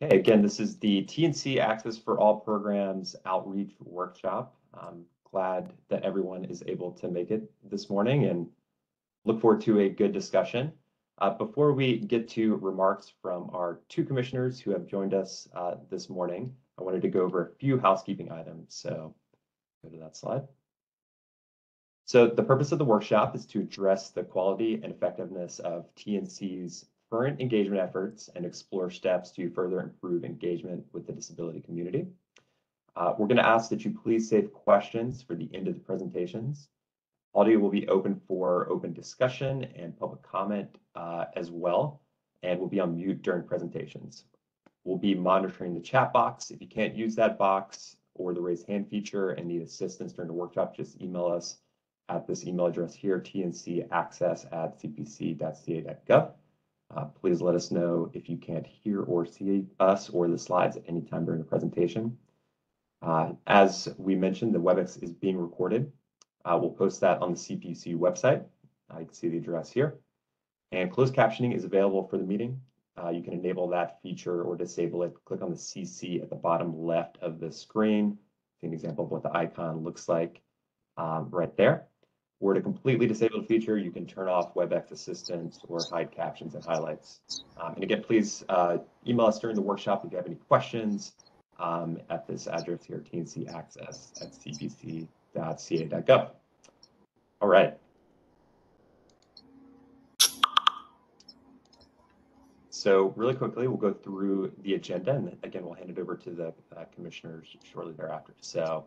Okay, again, this is the TNC Access for All Programs Outreach Workshop. I'm glad that everyone is able to make it this morning and look forward to a good discussion. Before we get to remarks from our two commissioners who have joined us this morning, I wanted to go over a few housekeeping items. So go to that slide. So the purpose of the workshop is to address the quality and effectiveness of TNC's current engagement efforts and explore steps to further improve engagement with the disability community. We're going to ask that you please save questions for the end of the presentations. Audio will be open for open discussion and public comment as well, and will be on mute during presentations. We'll be monitoring the chat box. If you can't use that box or the raise hand feature and need assistance during the workshop, just email us at this email address here, tncaccess@cpc.ca.gov. Please let us know if you can't hear or see us or the slides at any time during the presentation. As we mentioned, the WebEx is being recorded. We'll post that on the CPUC website. You can see the address here. And closed captioning is available for the meeting. You can enable that feature or disable it. Click on the CC at the bottom left of the screen. See an example of what the icon looks like right there. Or to completely disable the feature, you can turn off WebEx assistance or hide captions and highlights. And again, please email us during the workshop if you have any questions at this address here, tncaccess@cpc.ca.gov. All right. So really quickly, we'll go through the agenda, and again, we'll hand it over to the commissioners shortly thereafter. So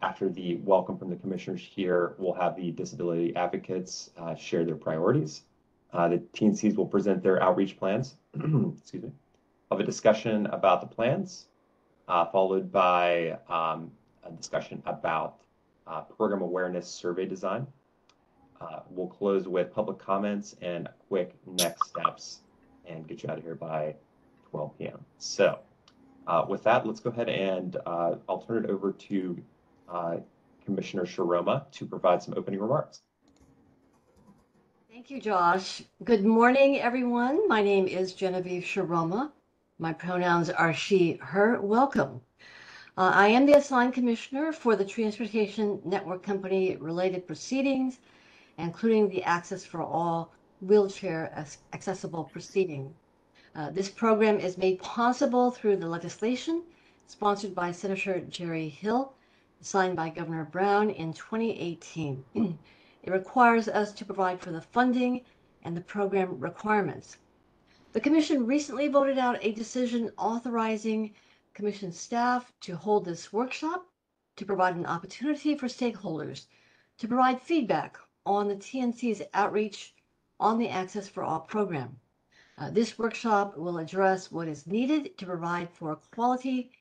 after the welcome from the commissioners here, we'll have the disability advocates share their priorities. The TNCs will present their outreach plans. Excuse me. Of a discussion about the plans, followed by a discussion about program awareness survey design. We'll close with public comments and quick next steps and get you out of here by 12 p.m. So with that, let's go ahead and I'll turn it over to Commissioner Sharoma to provide some opening remarks. Thank you, Josh. Good morning, everyone. My name is Genevieve Sharoma. My pronouns are she, her. Welcome. I am the assigned commissioner for the Transportation Network Company related proceedings, including the Access for All wheelchair accessible proceeding. This program is made possible through the legislation sponsored by Senator Jerry Hill, signed by Governor Brown in 2018. It requires us to provide for the funding and the program requirements. The Commission recently voted out a decision authorizing Commission staff to hold this workshop to provide an opportunity for stakeholders to provide feedback on the TNC's outreach on the Access for All program. This workshop will address what is needed to provide for quality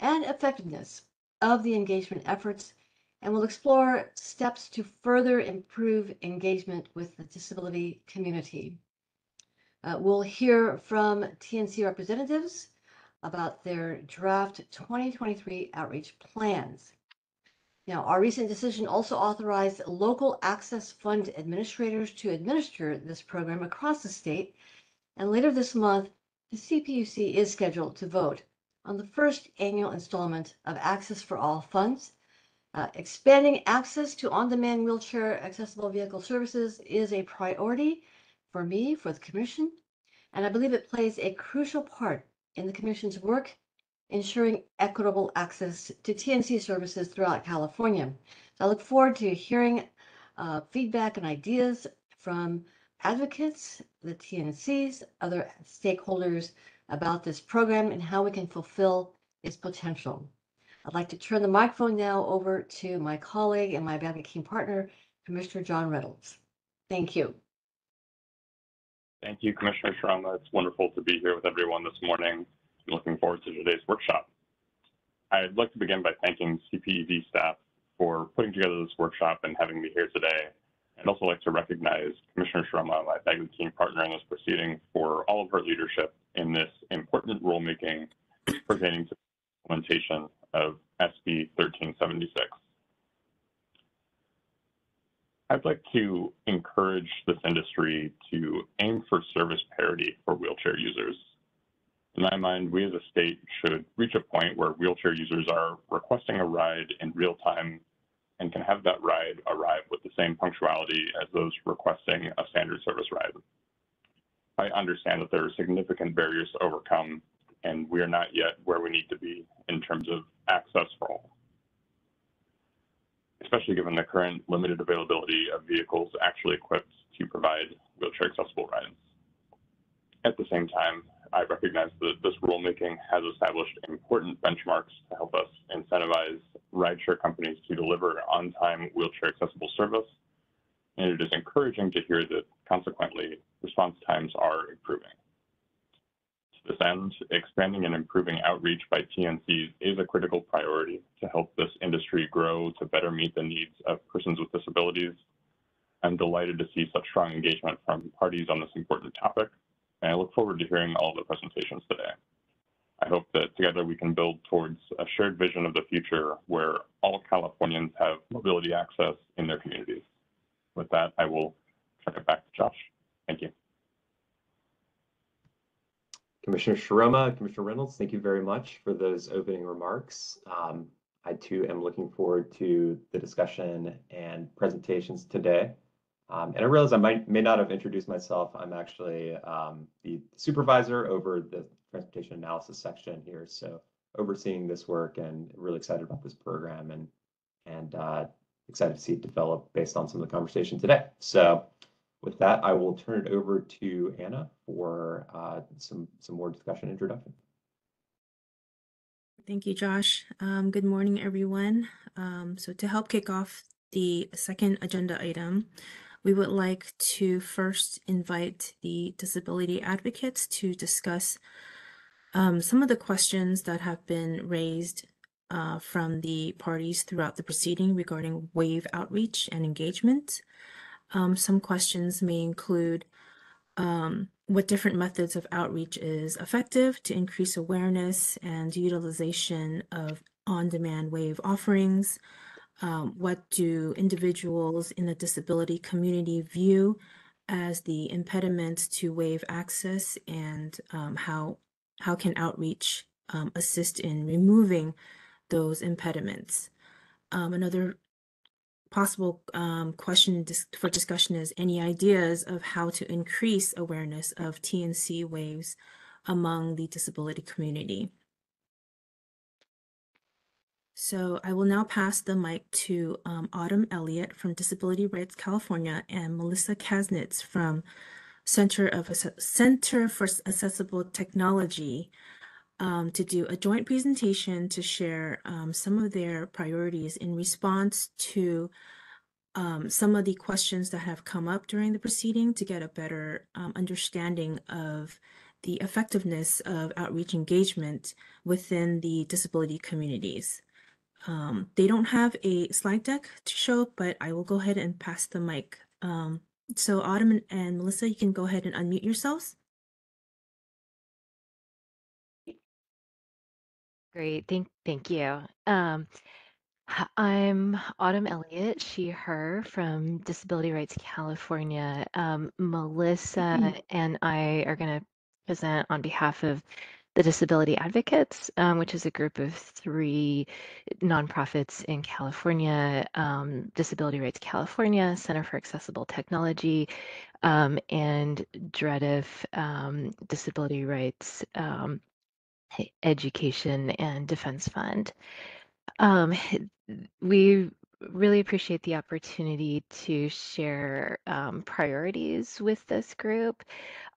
and effectiveness of the engagement efforts, and will explore steps to further improve engagement with the disability community. We'll hear from TNC representatives about their draft 2023 outreach plans. Now, our recent decision also authorized local access fund administrators to administer this program across the state, and later this month, the CPUC is scheduled to vote on the first annual installment of Access for All funds. Expanding access to on-demand wheelchair accessible vehicle services is a priority for me, for the Commission, and I believe it plays a crucial part in the Commission's work ensuring equitable access to TNC services throughout California. So I look forward to hearing feedback and ideas from advocates, the TNCs, other stakeholders about this program and how we can fulfill its potential. I'd like to turn the microphone now over to my colleague and my advocating partner, Commissioner John Reynolds. Thank you. Thank you, Commissioner Sharoma. It's wonderful to be here with everyone this morning. I'm looking forward to today's workshop. I'd like to begin by thanking CPED staff for putting together this workshop and having me here today. I'd also like to recognize Commissioner Sharoma, my advocating partner in this proceeding, for all of her leadership in this important rulemaking pertaining to the implementation of SB 1376. I'd like to encourage this industry to aim for service parity for wheelchair users. my mind, we as a state should reach a point where wheelchair users are requesting a ride in real time and can have that ride arrive with the same punctuality as those requesting a standard service ride. I understand that there are significant barriers to overcome, and we are not yet where we need to be in terms of access for all, especially given the current limited availability of vehicles actually equipped to provide wheelchair accessible rides. At the same time, I recognize that this rulemaking has established important benchmarks to help us incentivize rideshare companies to deliver on-time wheelchair accessible service, and it is encouraging to hear that consequently response times are improving. To this end, expanding and improving outreach by TNCs is a critical priority to help this industry grow to better meet the needs of persons with disabilities. I'm delighted to see such strong engagement from parties on this important topic, and I look forward to hearing all the presentations today. I hope that together we can build towards a shared vision of the future where all Californians have mobility access in their communities. With that, I will turn it back to Josh. Thank you. Commissioner Sharoma, Commissioner Reynolds, thank you very much for those opening remarks. I too am looking forward to the discussion and presentations today. And I realize I may not have introduced myself. I'm actually the supervisor over the transportation analysis section here, so overseeing this work and really excited about this program and excited to see it develop based on some of the conversation today. So with that, I will turn it over to Anna for some more discussion introduction. Thank you, Josh. Good morning, everyone. So to help kick off the second agenda item, we would like to first invite the disability advocates to discuss some of the questions that have been raised from the parties throughout the proceeding regarding WAVE outreach and engagement. Some questions may include what different methods of outreach is effective to increase awareness and utilization of on-demand WAVE offerings. What do individuals in the disability community view as the impediments to WAVE access, and how can outreach assist in removing those impediments? Another possible question for discussion is any ideas of how to increase awareness of TNC WAVEs among the disability community. So I will now pass the mic to Autumn Elliott from Disability Rights California and Melissa Kasnitz from Center for Accessible Technology to do a joint presentation to share some of their priorities in response to some of the questions that have come up during the proceeding to get a better understanding of the effectiveness of outreach engagement within the disability communities. They don't have a slide deck to show, but I will go ahead and pass the mic. So Autumn and Melissa, you can go ahead and unmute yourselves. Great, thank you. I'm Autumn Elliott, she, her, from Disability Rights California. Melissa and I are going to present on behalf of the Disability Advocates, which is a group of 3 nonprofits in California: Disability Rights California, Center for Accessible Technology, and DREDF, Disability Rights Education and Defense Fund. We really appreciate the opportunity to share priorities with this group,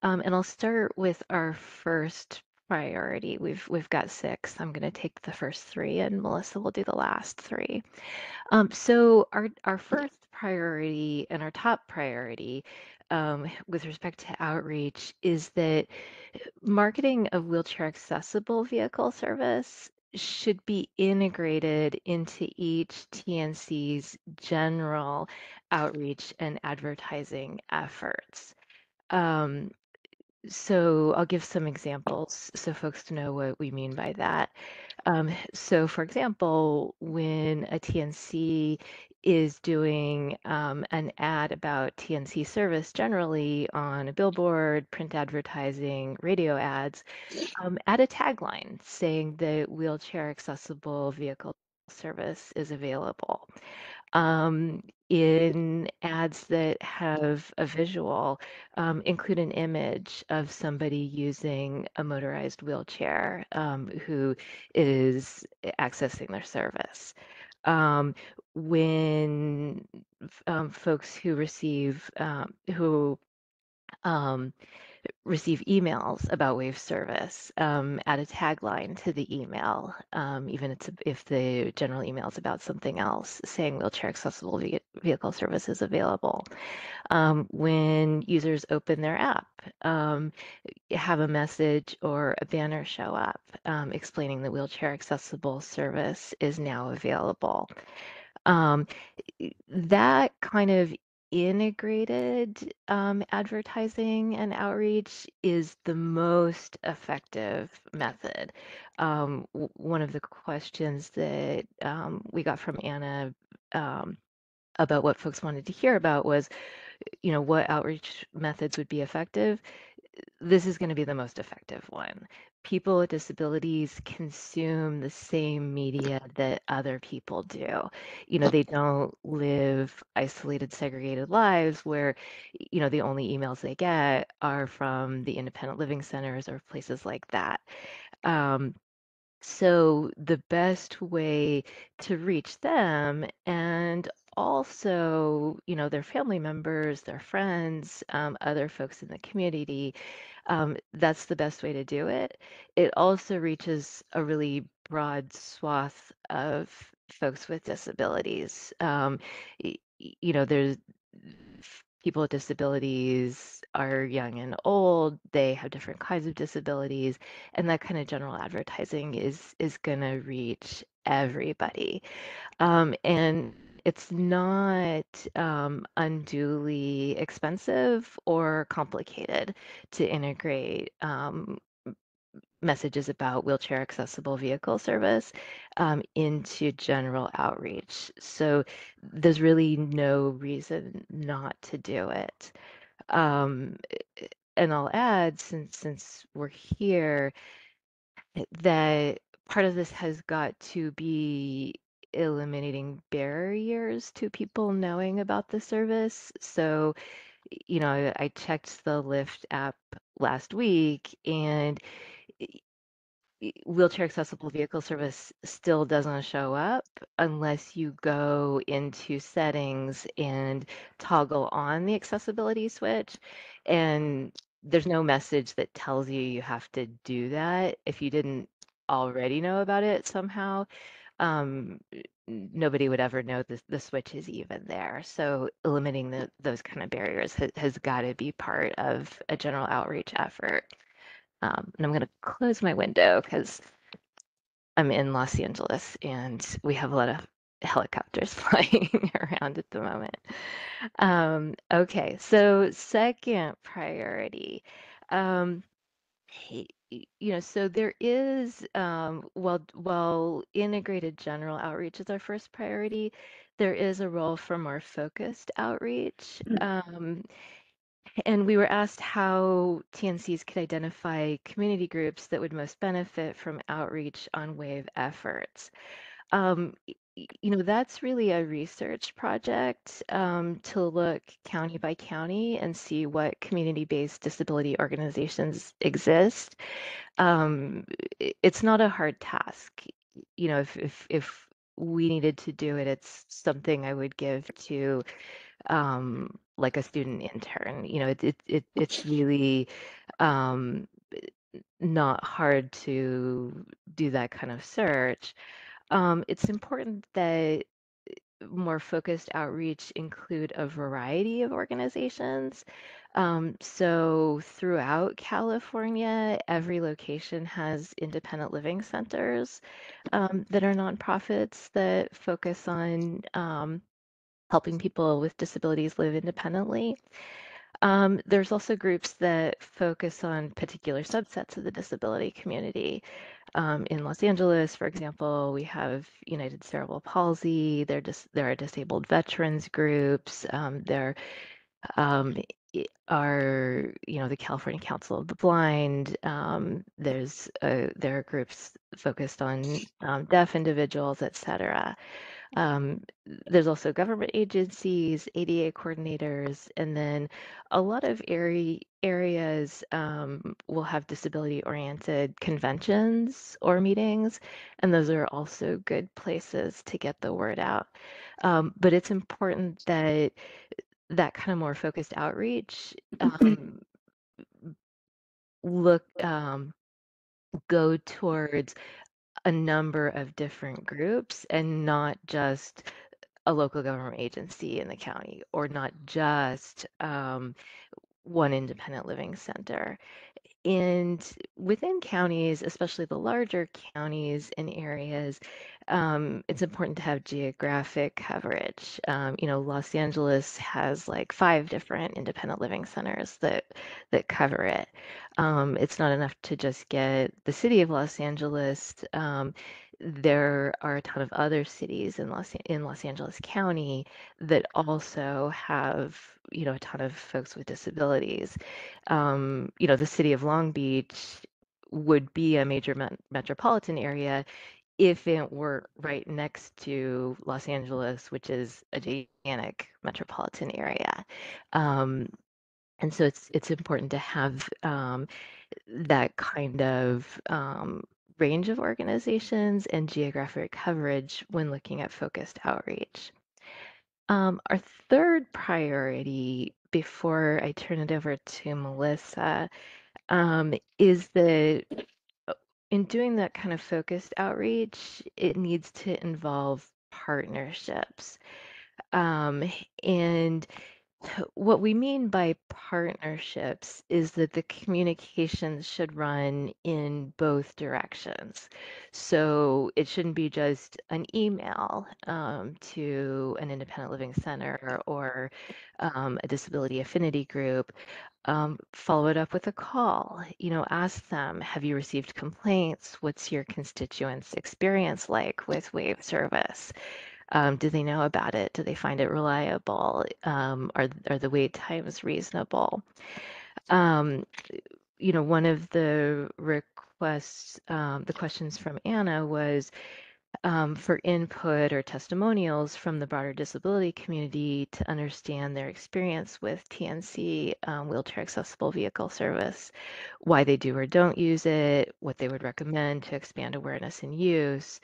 and I'll start with our first priority. We've got 6. I'm going to take the first 3, and Melissa will do the last 3. So our first priority and our top priority with respect to outreach is that marketing of wheelchair accessible vehicle service should be integrated into each TNC's general outreach and advertising efforts. So I'll give some examples so folks know what we mean by that. So for example, when a TNC is doing an ad about TNC service generally on a billboard, print advertising, radio ads, add a tagline saying that wheelchair accessible vehicle service is available. In ads that have a visual, include an image of somebody using a motorized wheelchair who is accessing their service. When folks who um, receive emails about Wave service, add a tagline to the email, even if the general email is about something else, saying wheelchair accessible vehicle service is available. When users open their app, have a message or a banner show up explaining the wheelchair accessible service is now available. Um, that kind of integrated advertising and outreach is the most effective method. One of the questions that we got from Anna about what folks wanted to hear about was, what outreach methods would be effective. This is going to be the most effective one. People with disabilities consume the same media that other people do. They don't live isolated, segregated lives where, the only emails they get are from the independent living centers or places like that. Um, so the best way to reach them and also, their family members, their friends, other folks in the community, that's the best way to do it. It also reaches a really broad swath of folks with disabilities. There's people with disabilities are young and old. They have different kinds of disabilities, and that kind of general advertising is going to reach everybody. And it's not unduly expensive or complicated to integrate messages about wheelchair accessible vehicle service into general outreach. So there's really no reason not to do it. Um, and I'll add, since we're here, that part of this has got to be eliminating barriers to people knowing about the service. So, I checked the Lyft app last week, and wheelchair accessible vehicle service still doesn't show up unless you go into settings and toggle on the accessibility switch. And there's no message that tells you you have to do that if you didn't already know about it somehow. um, Nobody would ever know the switch is even there. So eliminating those kind of barriers has got to be part of a general outreach effort. And I'm going to close my window because I'm in Los Angeles and we have a lot of helicopters flying around at the moment. Okay, so second priority. Um, so there is, while integrated general outreach is our first priority, there is a role for more focused outreach. And we were asked how TNCs could identify community groups that would most benefit from outreach on WAVE efforts. That's really a research project to look county by county and see what community-based disability organizations exist. It's not a hard task. If we needed to do it, it's something I would give to like a student intern. It's really um, not hard to do that kind of search. It's important that more focused outreach include a variety of organizations. So throughout California, every location has independent living centers that are nonprofits that focus on helping people with disabilities live independently. There's also groups that focus on particular subsets of the disability community. In Los Angeles, for example, we have United Cerebral Palsy. There are disabled veterans groups. There are, the California Council of the Blind. There are groups focused on deaf individuals, etc. There's also government agencies, ADA coordinators, and then a lot of areas will have disability-oriented conventions or meetings, and those are also good places to get the word out. But it's important that that kind of more focused outreach look go towards a number of different groups and not just a local government agency in the county or not just one independent living center. And within counties, especially the larger counties and areas, it's important to have geographic coverage. Los Angeles has like 5 different independent living centers that cover it. It's not enough to just get the city of Los Angeles. There are a ton of other cities in Los Angeles County that also have, a ton of folks with disabilities. The city of Long Beach would be a major metropolitan area if it were right next to Los Angeles, which is a gigantic metropolitan area. And so it's important to have that kind of range of organizations and geographic coverage when looking at focused outreach. Our third priority, before I turn it over to Melissa, is that in doing that kind of focused outreach, it needs to involve partnerships. And what we mean by partnerships is that the communications should run in both directions. So it shouldn't be just an email to an independent living center or a disability affinity group. Follow it up with a call. Ask them, have you received complaints? What's your constituents' experience like with wave service? Do they know about it? Do they find it reliable? Are the wait times reasonable? One of the requests, the questions from Anna was for input or testimonials from the broader disability community to understand their experience with TNC, wheelchair accessible vehicle service, why they do or don't use it, what they would recommend to expand awareness and use.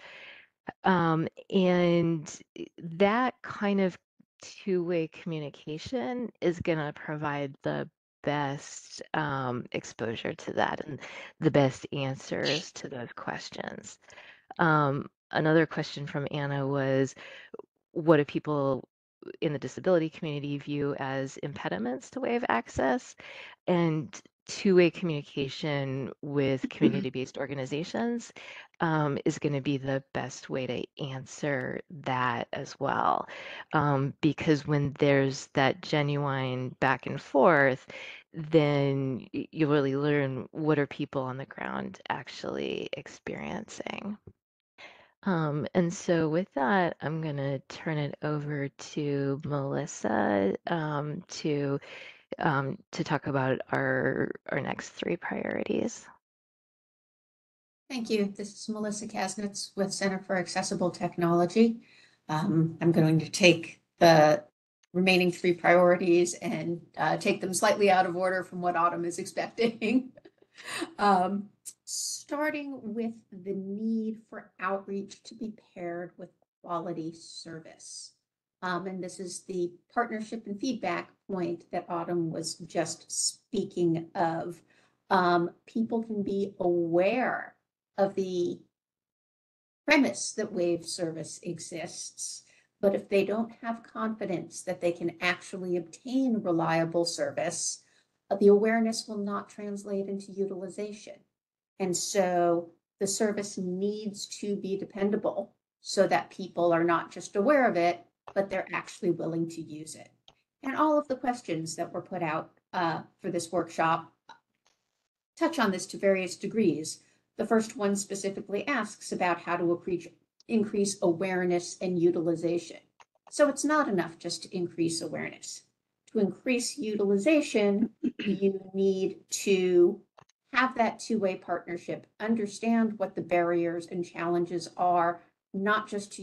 And that kind of two-way communication is going to provide the best exposure to that and the best answers to those questions. Another question from Anna was, what do people in the disability community view as impediments to wave access? And two-way communication with community-based organizations is going to be the best way to answer that as well. Because when there's that genuine back and forth, then you really learn what are people on the ground actually experiencing. And so with that, I'm going to turn it over to Melissa to talk about our next 3 priorities. Thank you. This is Melissa Kasnitz with Center for Accessible Technology. I'm going to take the remaining 3 priorities and take them slightly out of order from what Autumn is expecting. Starting with the need for outreach to be paired with quality service. And this is the partnership and feedback point that Autumn was just speaking of. People can be aware of the premise that wave service exists, but if they don't have confidence that they can actually obtain reliable service, the awareness will not translate into utilization. And so the service needs to be dependable so that people are not just aware of it, but they're actually willing to use it. And all of the questions that were put out for this workshop touch on this to various degrees, The first one specifically asks about how to increase awareness and utilization. So it's not enough just to increase awareness. To increase utilization, you need to have that two-way partnership, understand what the barriers and challenges are, not just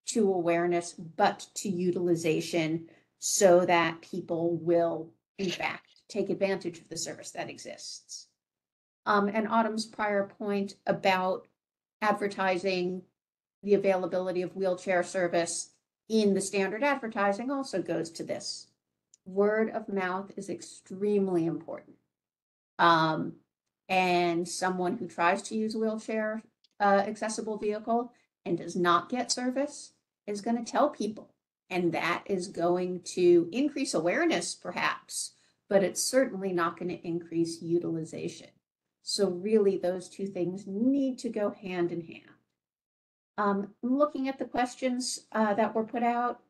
to awareness, but to utilization, so that people will, in fact, take advantage of the service that exists. And Autumn's prior point about advertising the availability of wheelchair service in the standard advertising also goes to this. Word of mouth is extremely important. And someone who tries to use a wheelchair accessible vehicle and does not get service is going to tell people. And that is going to increase awareness, perhaps, but it's certainly not going to increase utilization. So really, those two things need to go hand in hand. Looking at the questions that were put out,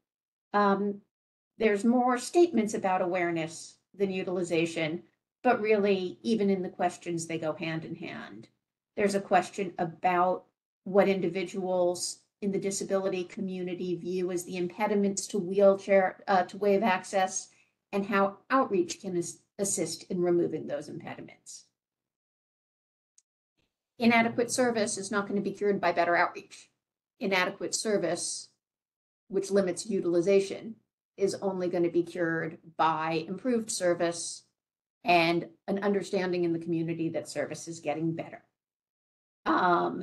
there's more statements about awareness than utilization, but really, even in the questions, they go hand in hand. There's a question about what individuals in the disability community view as the impediments to wave access, and how outreach can assist in removing those impediments. Inadequate service is not going to be cured by better outreach. Inadequate service, which limits utilization, is only going to be cured by improved service and an understanding in the community that service is getting better.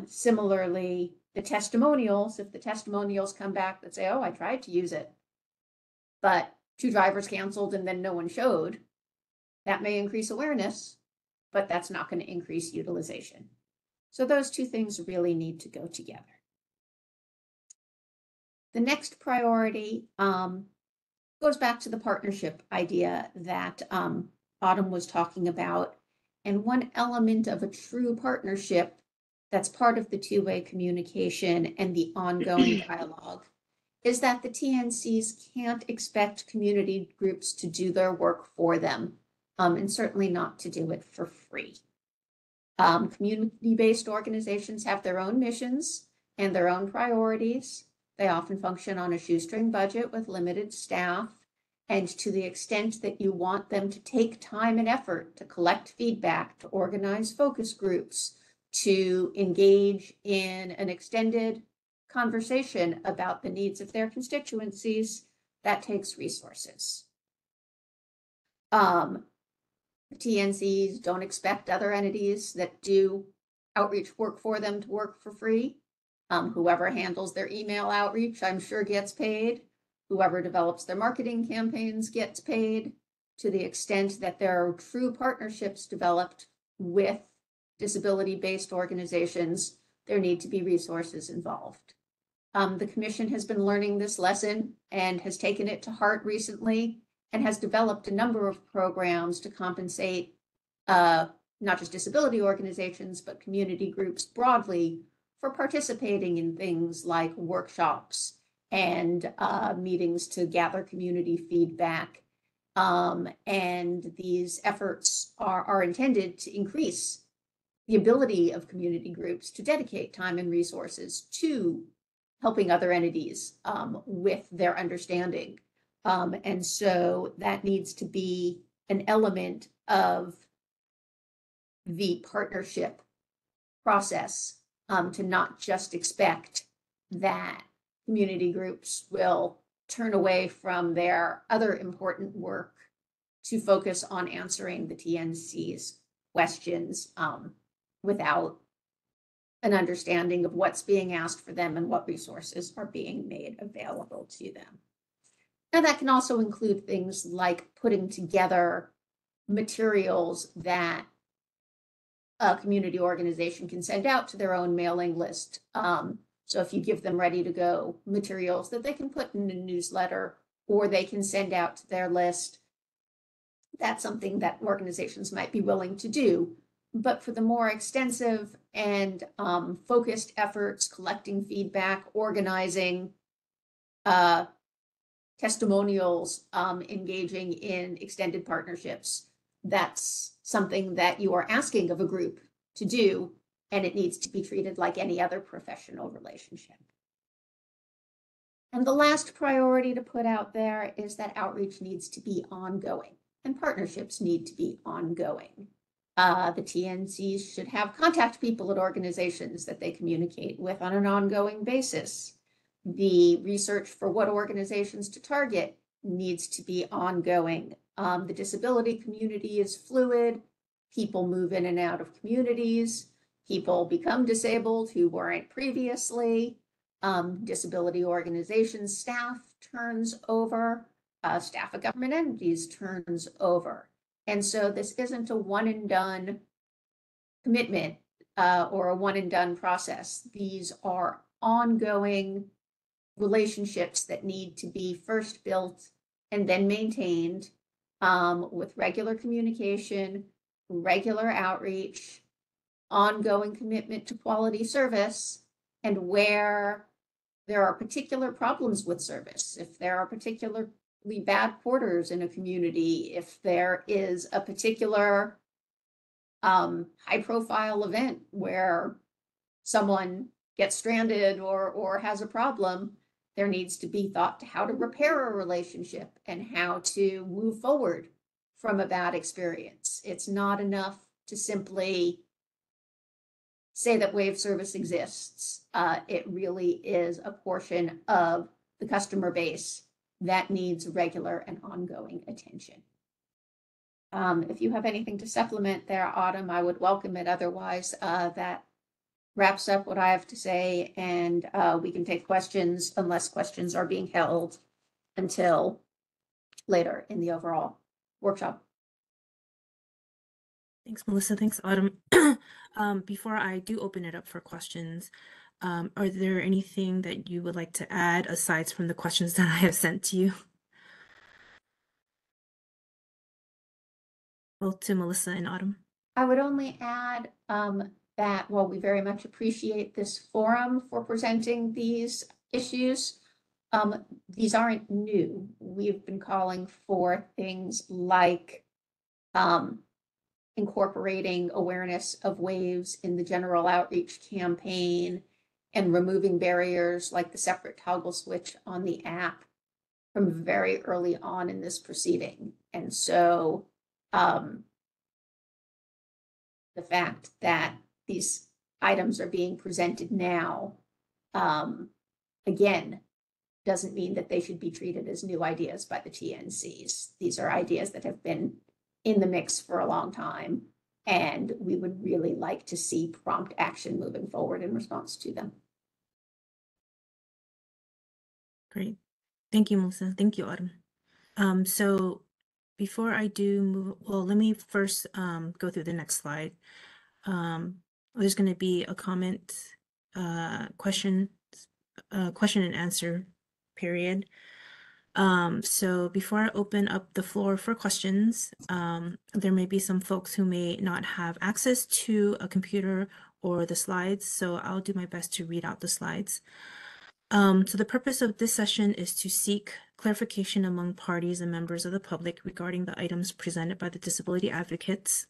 Similarly, the testimonials, if the testimonials come back that say, oh, I tried to use it, but 2 drivers canceled and then no one showed, that may increase awareness, but that's not going to increase utilization. So those two things really need to go together. The next priority goes back to the partnership idea that Autumn was talking about. And one element of a true partnership that's part of the two-way communication and the ongoing dialogue is that the TNCs can't expect community groups to do their work for them, and certainly not to do it for free. Community-based organizations have their own missions and their own priorities. They often function on a shoestring budget with limited staff. And to the extent that you want them to take time and effort to collect feedback, to organize focus groups, to engage in an extended conversation about the needs of their constituencies, that takes resources. TNCs don't expect other entities that do outreach work for them to work for free. Whoever handles their email outreach, I'm sure, gets paid. Whoever develops their marketing campaigns gets paid. To the extent that there are true partnerships developed with disability-based organizations, there need to be resources involved. The Commission has been learning this lesson and has taken it to heart recently and has developed a number of programs to compensate not just disability organizations, but community groups broadly for participating in things like workshops and meetings to gather community feedback. And these efforts are intended to increase the ability of community groups to dedicate time and resources to helping other entities with their understanding. And so that needs to be an element of the partnership process, to not just expect that community groups will turn away from their other important work to focus on answering the TNC's questions without an understanding of what's being asked for them and what resources are being made available to them. Now, that can also include things like putting together materials that a community organization can send out to their own mailing list. So if you give them ready to go materials that they can put in a newsletter or they can send out to their list, that's something that organizations might be willing to do. But for the more extensive and focused efforts, collecting feedback, organizing testimonials, engaging in extended partnerships, that's something that you are asking of a group to do, and it needs to be treated like any other professional relationship. And the last priority to put out there is that outreach needs to be ongoing and partnerships need to be ongoing. The TNCs should have contact people at organizations that they communicate with on an ongoing basis. The research for what organizations to target needs to be ongoing. The disability community is fluid. People move in and out of communities. People become disabled who weren't previously. Disability organizations staff turns over. Staff of government entities turns over. And so this isn't a one and done commitment or a one and done process. These are ongoing relationships that need to be first built and then maintained with regular communication, regular outreach, ongoing commitment to quality service, and where there are particular problems with service, if there are particularly bad porters in a community, if there is a particular high profile event where someone gets stranded or has a problem, there needs to be thought to how to repair a relationship and how to move forward from a bad experience. It's not enough to simply say that wave service exists. It really is a portion of the customer base that needs regular and ongoing attention. If you have anything to supplement there, Autumn, I would welcome it. Otherwise, that wraps up what I have to say, and we can take questions unless questions are being held until later in the overall workshop. Thanks, Melissa. Thanks, Autumn. Before I do open it up for questions, are there anything that you would like to add aside from the questions that I have sent to you? Both to Melissa and Autumn. I would only add that while we very much appreciate this forum for presenting these issues, these aren't new. We've been calling for things like incorporating awareness of waves in the general outreach campaign and removing barriers like the separate toggle switch on the app from very early on in this proceeding. And so the fact that these items are being presented now, again, doesn't mean that they should be treated as new ideas by the TNCs. These are ideas that have been in the mix for a long time, and we would really like to see prompt action moving forward in response to them. Great. Thank you, Melissa. Thank you, Autumn. So before I do move, well, let me first go through the next slide. There's going to be a comment, question and answer period. So before I open up the floor for questions, there may be some folks who may not have access to a computer or the slides, so I'll do my best to read out the slides. So the purpose of this session is to seek clarification among parties and members of the public regarding the items presented by the disability advocates.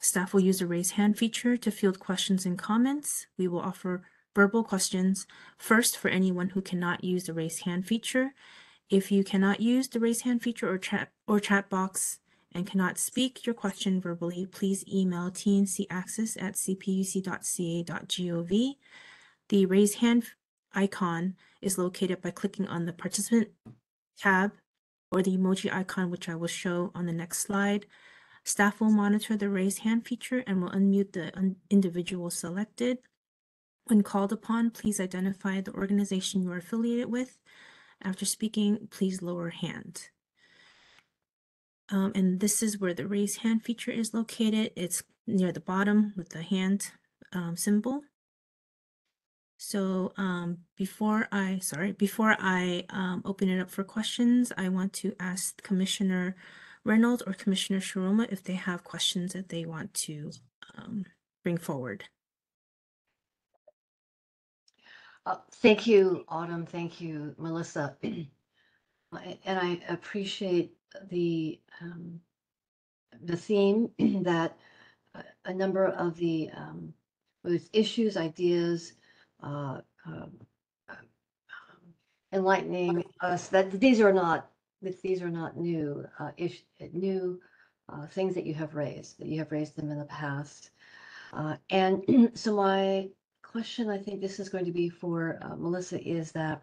Staff will use the raise hand feature to field questions and comments. We will offer verbal questions first for anyone who cannot use the raise hand feature. If you cannot use the raise hand feature or chat box and cannot speak your question verbally, please email tncaccess@cpuc.ca.gov. The raise hand icon is located by clicking on the participant tab or the emoji icon, which I will show on the next slide. Staff will monitor the raise hand feature and will unmute the individual selected. When called upon, please identify the organization you are affiliated with. After speaking, please lower hand. And this is where the raise hand feature is located. It's near the bottom with the hand symbol. So before I open it up for questions, I want to ask Commissioner Reynolds or Commissioner Shiroma if they have questions that they want to bring forward. Thank you, Autumn. Thank you, Melissa. And I appreciate the theme that a number of the with issues, ideas, uh, um, enlightening us that these are not new new things that you have raised, them in the past. And so my question, I think this is going to be for Melissa, is that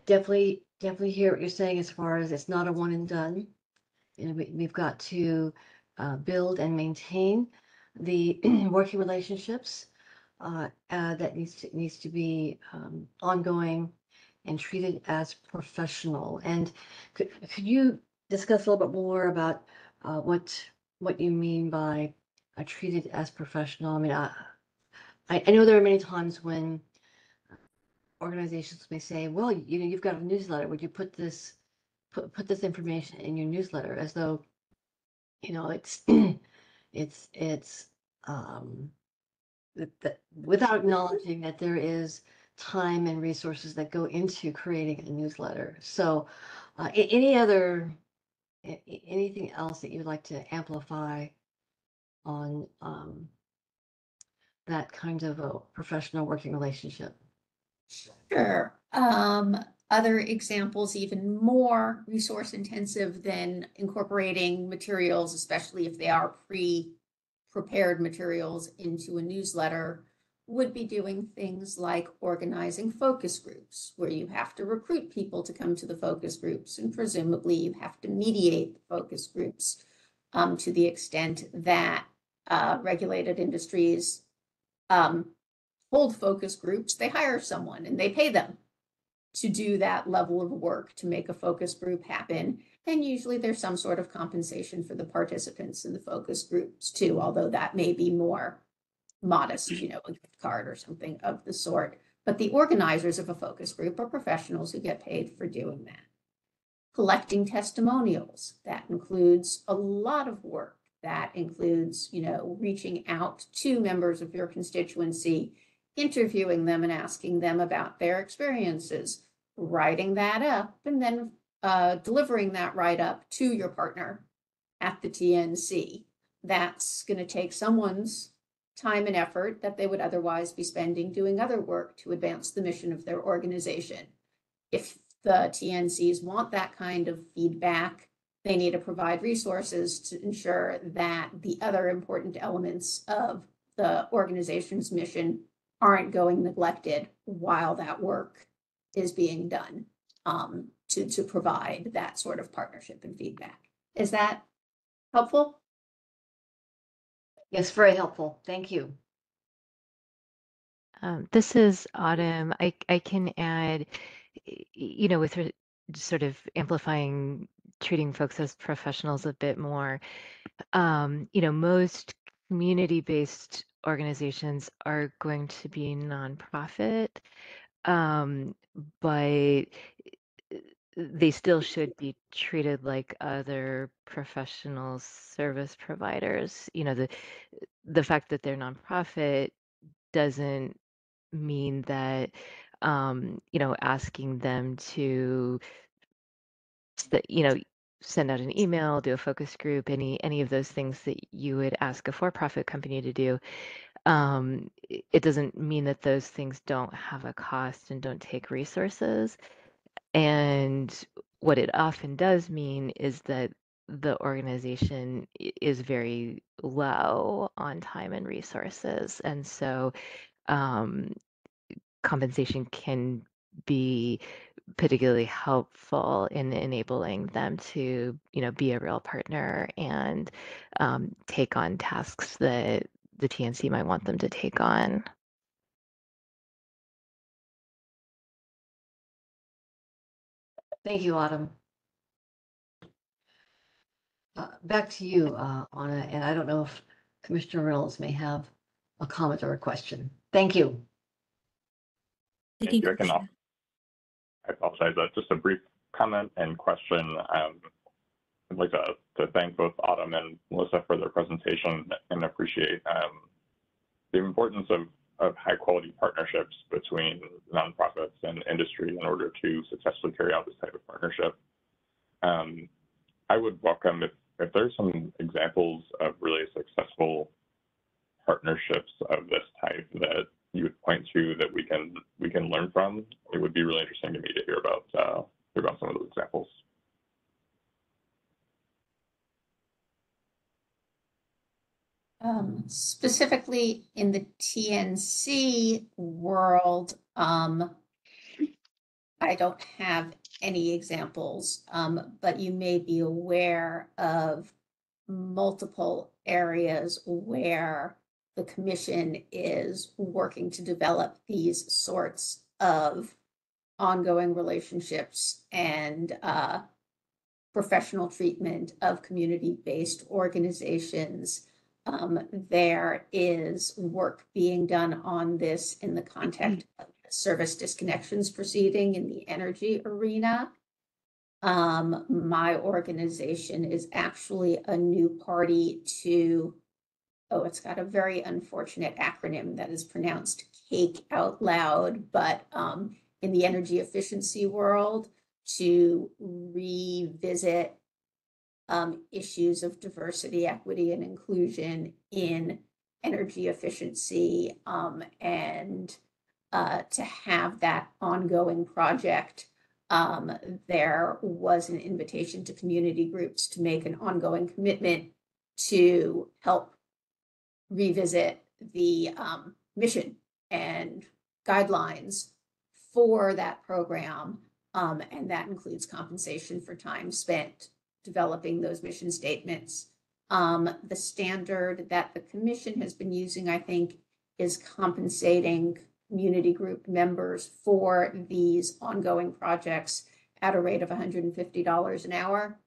definitely hear what you're saying as far as it's not a one and done. You know, we've got to build and maintain the working relationships that needs to be ongoing and treated as professional. And could you discuss a little bit more about what you mean by treated as professional? I mean, I know there are many times when organizations may say, well, you know, you've got a newsletter. Would you put this information in your newsletter, as though, you know, it's it's without acknowledging that there is time and resources that go into creating a newsletter. So, anything else that you'd like to amplify on that kind of a professional working relationship? Sure. Other examples, even more resource intensive than incorporating materials, especially if they are pre-prepared materials into a newsletter, would be doing things like organizing focus groups, where you have to recruit people to come to the focus groups, and presumably you have to mediate the focus groups to the extent that regulated industries hold focus groups. They hire someone and they pay them to do that level of work to make a focus group happen. And usually there's some sort of compensation for the participants in the focus groups too, although that may be more modest, you know, a gift card or something of the sort. But the organizers of a focus group are professionals who get paid for doing that. Collecting testimonials, that includes a lot of work. That includes, you know, reaching out to members of your constituency, interviewing them and asking them about their experiences, writing that up, and then delivering that write-up to your partner at the TNC. That's going to take someone's time and effort that they would otherwise be spending doing other work to advance the mission of their organization. If the TNCs want that kind of feedback, they need to provide resources to ensure that the other important elements of the organization's mission aren't going neglected while that work is being done, to provide that sort of partnership and feedback. Is that helpful? Yes, very helpful. Thank you. This is Autumn. I can add, you know, with sort of amplifying treating folks as professionals a bit more. You know, most community-based organizations are going to be nonprofit, but they still should be treated like other professional service providers. You know, the fact that they're nonprofit doesn't mean that you know, asking them to you know, send out an email, do a focus group, any of those things that you would ask a for-profit company to do. It doesn't mean that those things don't have a cost and don't take resources. And what it often does mean is that the organization is very low on time and resources. And so compensation can be particularly helpful in enabling them to, you know, be a real partner and take on tasks that the TNC might want them to take on. Thank you, Autumn. Back to you, Anna, and I don't know if Commissioner Reynolds may have a comment or a question. Thank you. Thank you. I apologize. Just a brief comment and question. I'd like to thank both Autumn and Melissa for their presentation and appreciate the importance of high quality partnerships between nonprofits and industry in order to successfully carry out this type of partnership. I would welcome if there's some examples of really successful partnerships of this type that you would point to that we can learn from, it would be really interesting to me to hear about some of those examples. Specifically in the TNC world, I don't have any examples, but you may be aware of multiple areas where the commission is working to develop these sorts of ongoing relationships and professional treatment of community-based organizations. There is work being done on this in the context of service disconnections proceeding in the energy arena. My organization is actually a new party to, it's got a very unfortunate acronym that is pronounced CAKE out loud, but in the energy efficiency world, to revisit issues of diversity, equity, and inclusion in energy efficiency, and to have that ongoing project. There was an invitation to community groups to make an ongoing commitment to help revisit the mission and guidelines for that program, and that includes compensation for time spent developing those mission statements. The standard that the commission has been using, I think, is compensating community group members for these ongoing projects at a rate of $150 an hour.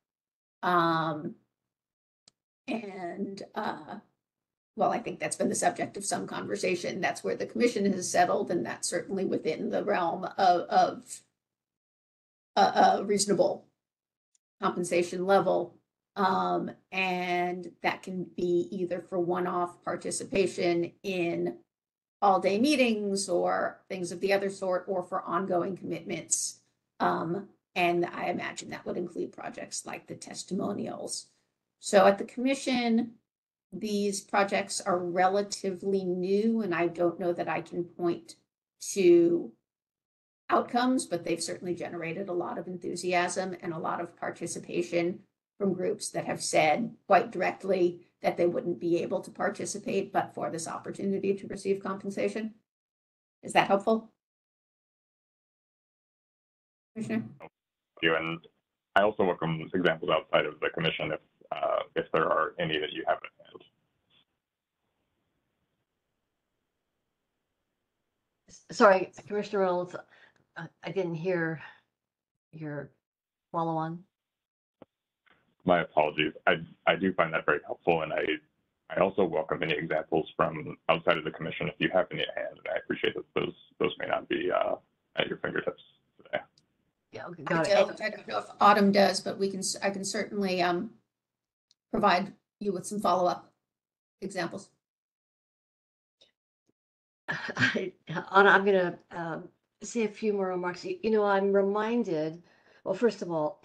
Well, I think that's been the subject of some conversation. That's where the commission has settled, and that's certainly within the realm of a reasonable compensation level. And that can be either for one-off participation in all-day meetings or things of the other sort, or for ongoing commitments. And I imagine that would include projects like the testimonials. So at the commission, these projects are relatively new, and I don't know that I can point to outcomes, but they've certainly generated a lot of enthusiasm and a lot of participation from groups that have said quite directly that they wouldn't be able to participate but for this opportunity to receive compensation. Is that helpful, Commissioner? Thank you. And I also welcome examples outside of the commission if there are any that you have at hand. Sorry, Commissioner Reynolds, I didn't hear your follow-on. My apologies. I do find that very helpful, and I also welcome any examples from outside of the commission if you have any at hand. And I appreciate that those may not be at your fingertips today. Yeah, okay, got it. I don't know if Autumn does, but I can certainly provide you with some follow-up examples. Anna, I'm going to say a few more remarks. You know, I'm reminded, well, first of all,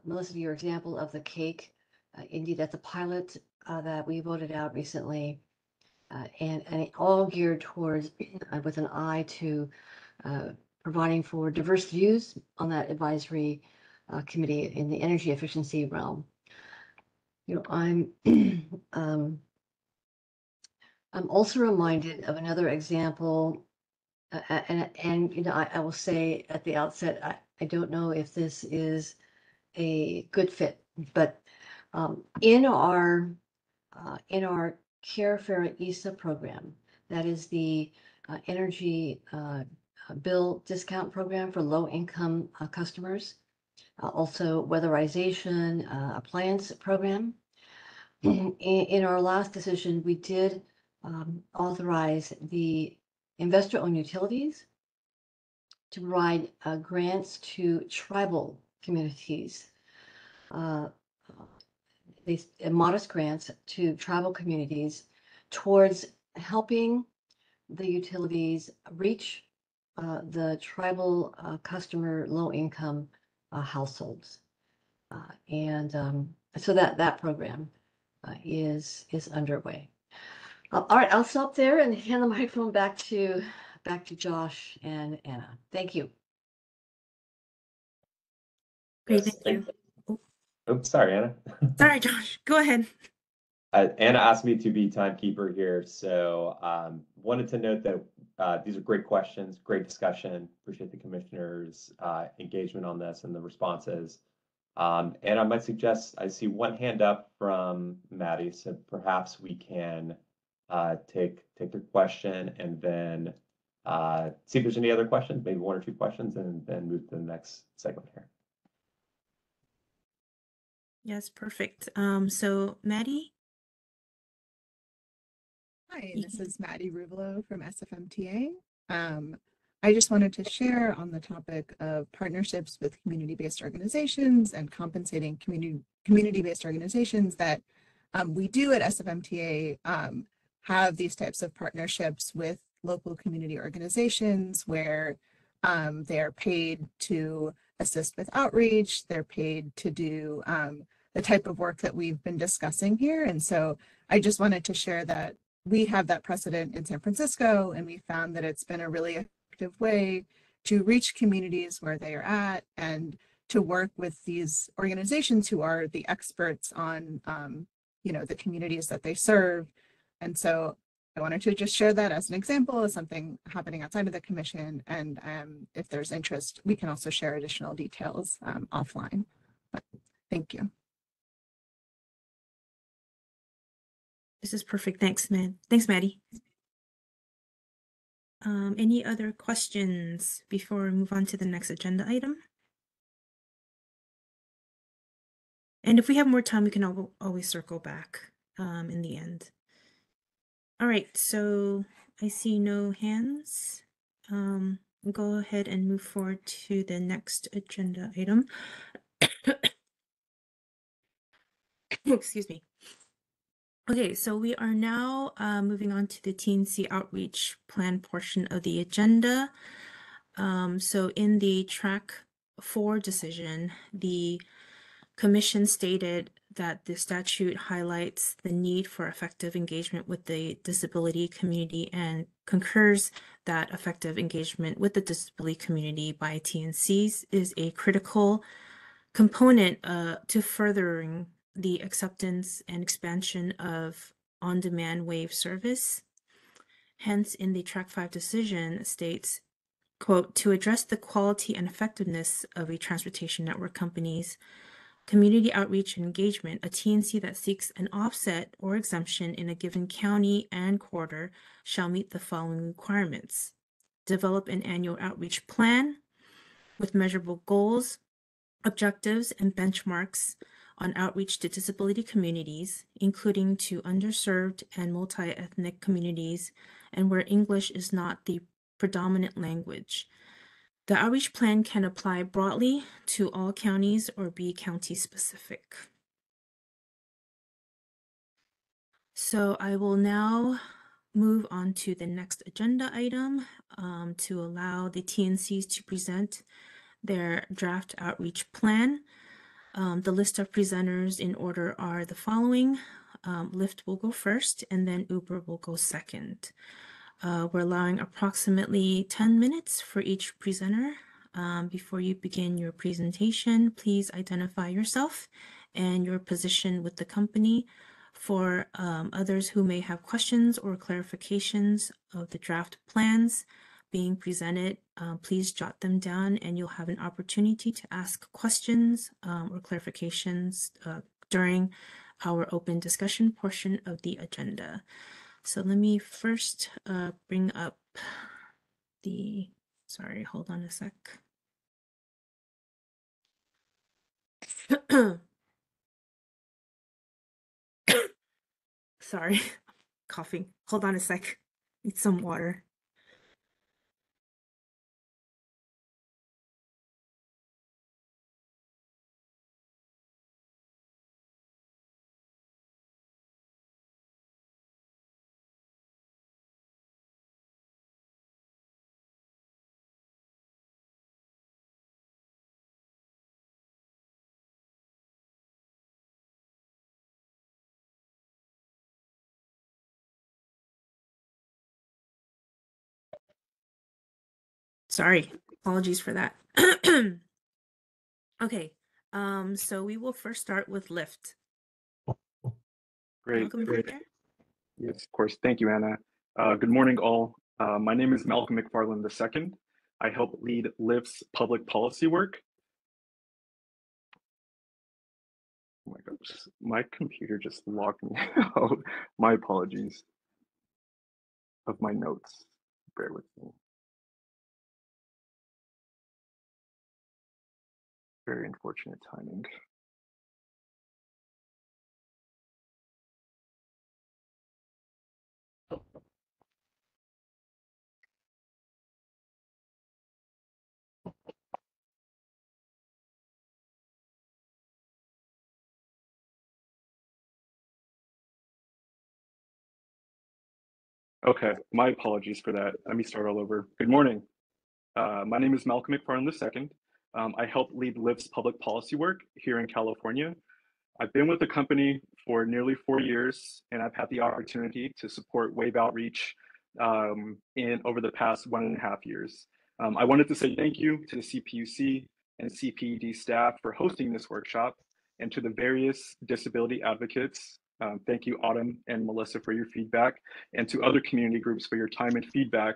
Melissa, your example of the cake, indeed, that's a pilot that we voted out recently, and all geared towards, with an eye to providing for diverse views on that advisory committee in the energy efficiency realm. You know, I'm also reminded of another example, and you know, I will say at the outset, I don't know if this is a good fit, but in our Care Fair ESA program, that is the energy bill discount program for low-income customers, also weatherization appliance program. In our last decision, we did authorize the investor-owned utilities to provide grants to tribal communities, modest grants to tribal communities towards helping the utilities reach the tribal customer low-income households. And so that program is underway. All right, I'll stop there and hand the microphone back to Josh and Anna. Thank you. Great, Yes, thank you. Oh, Oops, sorry, Anna. sorry, Josh, go ahead. Anna asked me to be timekeeper here, so wanted to note that these are great questions, great discussion. Appreciate the commissioners' engagement on this and the responses. And I might suggest, I see one hand up from Maddie, so perhaps we can take their question and then see if there's any other questions, maybe one or two questions, and then move to the next segment here. Yes, perfect. So Maddie? Hi, this is Maddie Ruvalo from SFMTA. I just wanted to share on the topic of partnerships with community-based organizations and compensating community-based organizations that we do at SFMTA have these types of partnerships with local community organizations where they are paid to assist with outreach, they're paid to do the type of work that we've been discussing here. And so I just wanted to share that we have that precedent in San Francisco, and we found that it's been a really effective way to reach communities where they are at and to work with these organizations who are the experts on, the communities that they serve. And so I wanted to just share that as an example of something happening outside of the commission. And if there's interest, we can also share additional details offline. But thank you. This is perfect. Thanks, man. Thanks, Maddie. Any other questions before we move on to the next agenda item? And if we have more time, we can always circle back in the end. All right, so I see no hands. We'll go ahead and move forward to the next agenda item. Excuse me. Okay, so we are now moving on to the TNC outreach plan portion of the agenda. So in the track 4 decision, the commission stated that the statute highlights the need for effective engagement with the disability community and concurs that effective engagement with the disability community by TNCs is a critical component to furthering the acceptance and expansion of on-demand wave service. Hence, in the Track 5 decision states, quote, to address the quality and effectiveness of a transportation network company's community outreach and engagement, a TNC that seeks an offset or exemption in a given county and quarter shall meet the following requirements. Develop an annual outreach plan with measurable goals, objectives, and benchmarks on outreach to disability communities, including to underserved and multi-ethnic communities, and where English is not the predominant language. The outreach plan can apply broadly to all counties or be county specific. So I will now move on to the next agenda item to allow the TNCs to present their draft outreach plan. The list of presenters in order are the following. Lyft will go first, and then Uber will go second. We're allowing approximately 10 minutes for each presenter. Before you begin your presentation, please identify yourself and your position with the company. For others who may have questions or clarifications of the draft plans being presented, please jot them down and you'll have an opportunity to ask questions or clarifications during our open discussion portion of the agenda. So let me first bring up the, sorry, hold on a sec. Sorry, coughing. Hold on a sec. Need some water. Sorry, apologies for that. Okay, so we will first start with Lyft. Great. Malcolm, you there? Yes, of course. Thank you, Anna. Good morning, all. My name is Malcolm McFarland II. I help lead Lyft's public policy work. Oh my gosh, my computer just logged me out. My apologies of my notes. Bear with me. Very unfortunate timing. Okay, my apologies for that. Let me start all over. Good morning. My name is Malcolm McFarland II. I help lead Lyft's public policy work here in California. I've been with the company for nearly 4 years, and I've had the opportunity to support Wave Outreach over the past 1.5 years. I wanted to say thank you to the CPUC and CPED staff for hosting this workshop, and to the various disability advocates. Thank you, Autumn and Melissa, for your feedback, and to other community groups for your time and feedback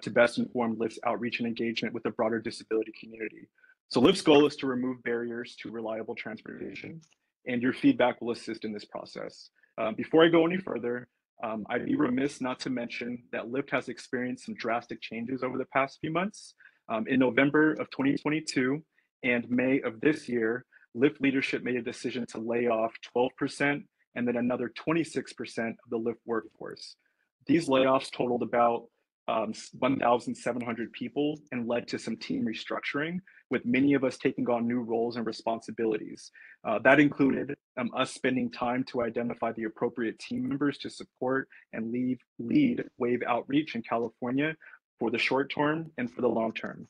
to best inform Lyft's outreach and engagement with the broader disability community. So Lyft's goal is to remove barriers to reliable transportation, and your feedback will assist in this process. Before I go any further, I'd be remiss not to mention that Lyft has experienced some drastic changes over the past few months. In November of 2022 and May of this year, Lyft leadership made a decision to lay off 12% and then another 26% of the Lyft workforce. These layoffs totaled about 1,700 people and led to some team restructuring, with many of us taking on new roles and responsibilities. That included us spending time to identify the appropriate team members to support and lead Wave Outreach in California for the short term and for the long term.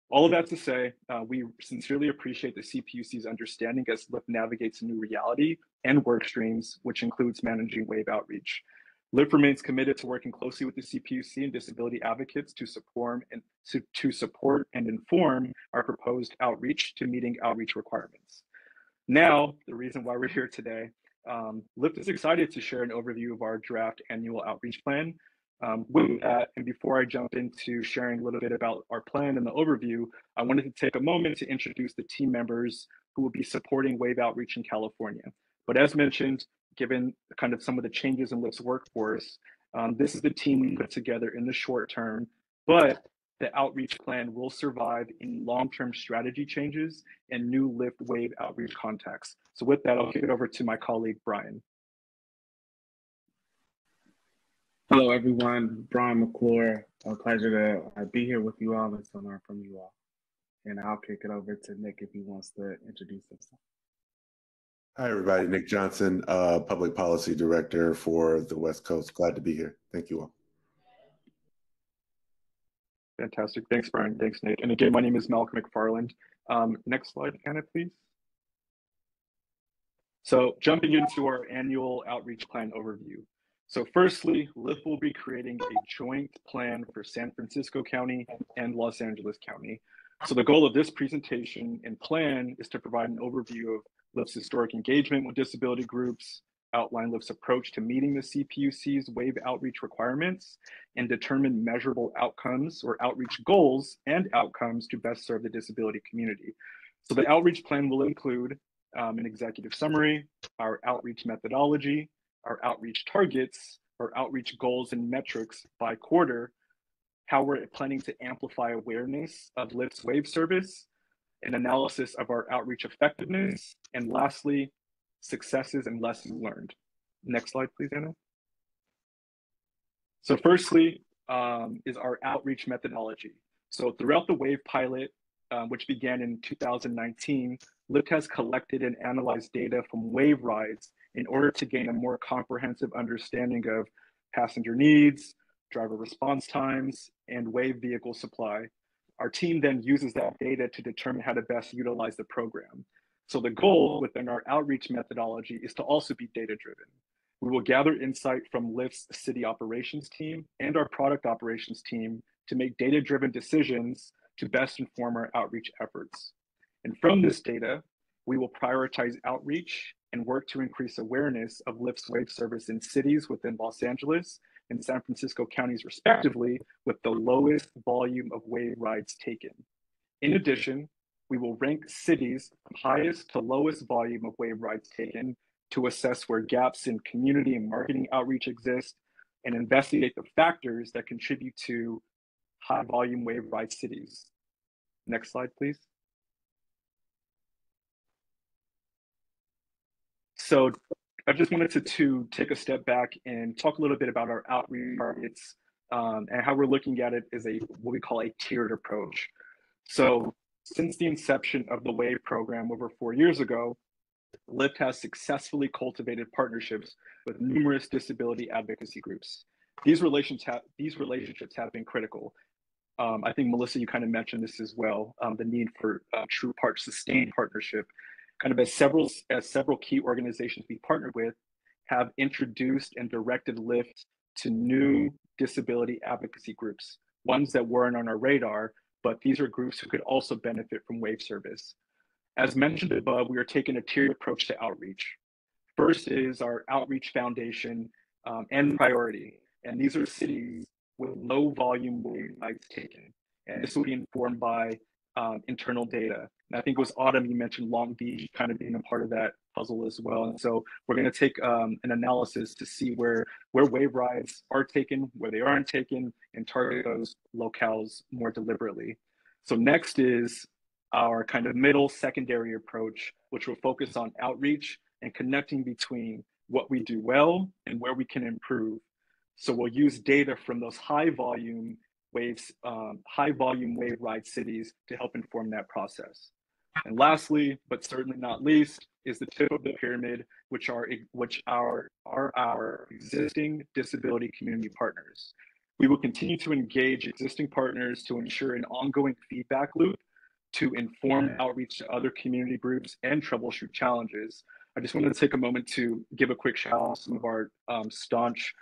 All of that to say, we sincerely appreciate the CPUC's understanding as Lyft navigates a new reality and work streams, which includes managing Wave Outreach. Lyft remains committed to working closely with the CPUC and disability advocates to support and inform our proposed outreach to meeting outreach requirements. Now, the reason why we're here today, Lyft is excited to share an overview of our draft annual outreach plan. With that, and before I jump into sharing a little bit about our plan and the overview, I wanted to take a moment to introduce the team members who will be supporting Wave Outreach in California. But as mentioned, given kind of some of the changes in Lyft's workforce, this is the team we put together in the short term, but the outreach plan will survive in long-term strategy changes and new Lyft Wave Outreach contacts. So with that, I'll kick it over to my colleague, Brian. Hello, everyone. Brian McClure. A pleasure to be here with you all and to learn from you all. And I'll kick it over to Nick if he wants to introduce himself. Hi, everybody. Nick Johnson, Public Policy Director for the West Coast. Glad to be here. Thank you all. Fantastic. Thanks, Brian. Thanks, Nick. And again, my name is Malcolm McFarland. Next slide, Anna, please. So jumping into our annual outreach plan overview. So firstly, Lyft will be creating a joint plan for San Francisco County and Los Angeles County. So the goal of this presentation and plan is to provide an overview of Lyft's historic engagement with disability groups, outline Lyft's approach to meeting the CPUC's Wave Outreach requirements, and determine measurable outcomes or outreach goals and outcomes to best serve the disability community. So the outreach plan will include an executive summary, our outreach methodology, our outreach targets, our outreach goals and metrics by quarter, how we're planning to amplify awareness of Lyft's Wave service, an analysis of our outreach effectiveness, and lastly, successes and lessons learned. Next slide, please, Anna. So firstly is our outreach methodology. So throughout the Wave pilot, which began in 2019, Lyft has collected and analyzed data from Wave rides in order to gain a more comprehensive understanding of passenger needs, driver response times, and Wave vehicle supply. Our team then uses that data to determine how to best utilize the program. So the goal within our outreach methodology is to also be data-driven. We will gather insight from Lyft's city operations team and our product operations team to make data-driven decisions to best inform our outreach efforts. And from this data, we will prioritize outreach and work to increase awareness of Lyft's wave service in cities within Los Angeles and San Francisco counties, respectively, with the lowest volume of wave rides taken. In addition, we will rank cities from highest to lowest volume of wave rides taken to assess where gaps in community and marketing outreach exist and investigate the factors that contribute to high volume wave ride cities. Next slide, please. So I just wanted to take a step back and talk a little bit about our outreach targets and how we're looking at it as what we call a tiered approach. So since the inception of the WAVE program over 4 years ago, Lyft has successfully cultivated partnerships with numerous disability advocacy groups. These relationships have been critical. I think, Melissa, you kind of mentioned this as well, the need for true sustained partnership. Kind of as several key organizations we partnered with have introduced and directed Lyft to new disability advocacy groups, ones that weren't on our radar, but these are groups who could also benefit from WAVE service. As mentioned above, we are taking a tiered approach to outreach. First is our outreach foundation and priority, and these are cities with low volume wave rides taken. And this will be informed by internal data. And I think it was Autumn, you mentioned Long Beach kind of being a part of that puzzle as well. And so we're going to take an analysis to see where wave rides are taken, where they aren't taken, and target those locales more deliberately. So next is our kind of middle secondary approach, which will focus on outreach and connecting between what we do well and where we can improve. So we'll use data from those high volume wave ride cities to help inform that process. And lastly, but certainly not least, is the tip of the pyramid, which are our existing disability community partners. We will continue to engage existing partners to ensure an ongoing feedback loop to inform outreach to other community groups and troubleshoot challenges. I just wanted to take a moment to give a quick shout out to some of our staunch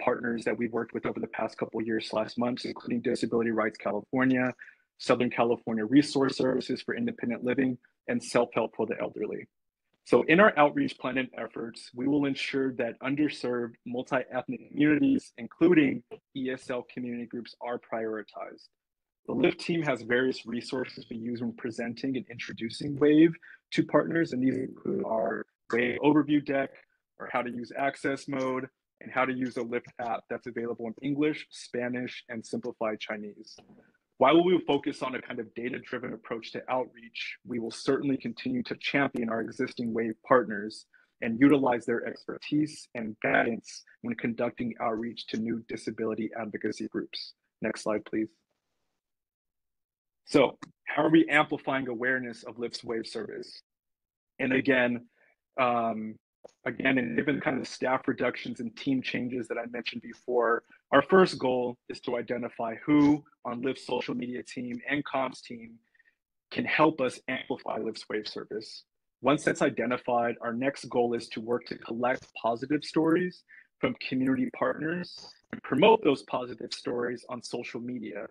partners that we've worked with over the past couple of years / months, including Disability Rights California, Southern California Resource Services for Independent Living, and Self-Help for the Elderly. So in our outreach planning efforts, we will ensure that underserved multi-ethnic communities, including ESL community groups, are prioritized. The Lyft team has various resources we use when presenting and introducing WAVE to partners, and these include our WAVE overview deck, or how to use access mode, and how to use a Lyft app that's available in English, Spanish, and simplified Chinese. While we will focus on a kind of data-driven approach to outreach, we will certainly continue to champion our existing WAVE partners and utilize their expertise and guidance when conducting outreach to new disability advocacy groups. Next slide, please. So how are we amplifying awareness of Lyft's WAVE service? And again, and given kind of staff reductions and team changes that I mentioned before, our first goal is to identify who on Lyft's social media team and comms team can help us amplify Lyft's WAVE service. Once that's identified, our next goal is to work to collect positive stories from community partners and promote those positive stories on social media.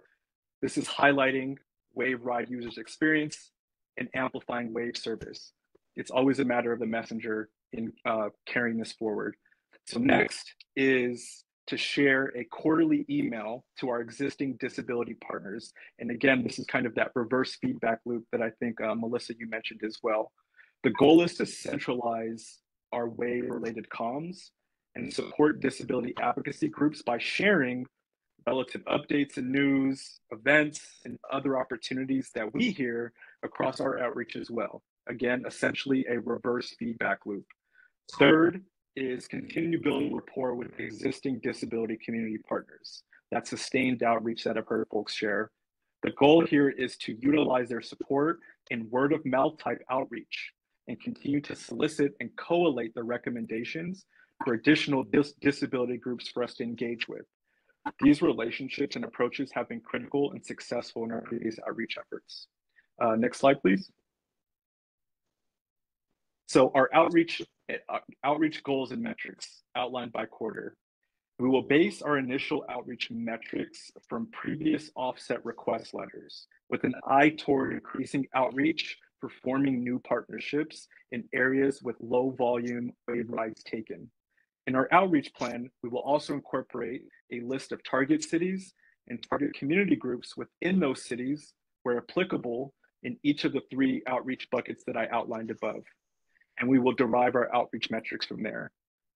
This is highlighting WAVE ride users' experience and amplifying WAVE service. It's always a matter of the messenger in carrying this forward. So next is to share a quarterly email to our existing disability partners. And again, this is kind of that reverse feedback loop that I think, Melissa, you mentioned as well. The goal is to centralize our WAVE-related comms and support disability advocacy groups by sharing relative updates and news, events, and other opportunities that we hear across our outreach as well. Again, essentially a reverse feedback loop. Third is continue building rapport with existing disability community partners. That sustained outreach that I've heard folks share. The goal here is to utilize their support in word of mouth type outreach and continue to solicit and collate the recommendations for additional disability groups for us to engage with. These relationships and approaches have been critical and successful in our previous outreach efforts. Next slide, please. So our outreach goals and metrics outlined by quarter. We will base our initial outreach metrics from previous offset request letters with an eye toward increasing outreach for forming new partnerships in areas with low volume wave rides taken. In our outreach plan, we will also incorporate a list of target cities and target community groups within those cities where applicable in each of the 3 outreach buckets that I outlined above. And we will derive our outreach metrics from there.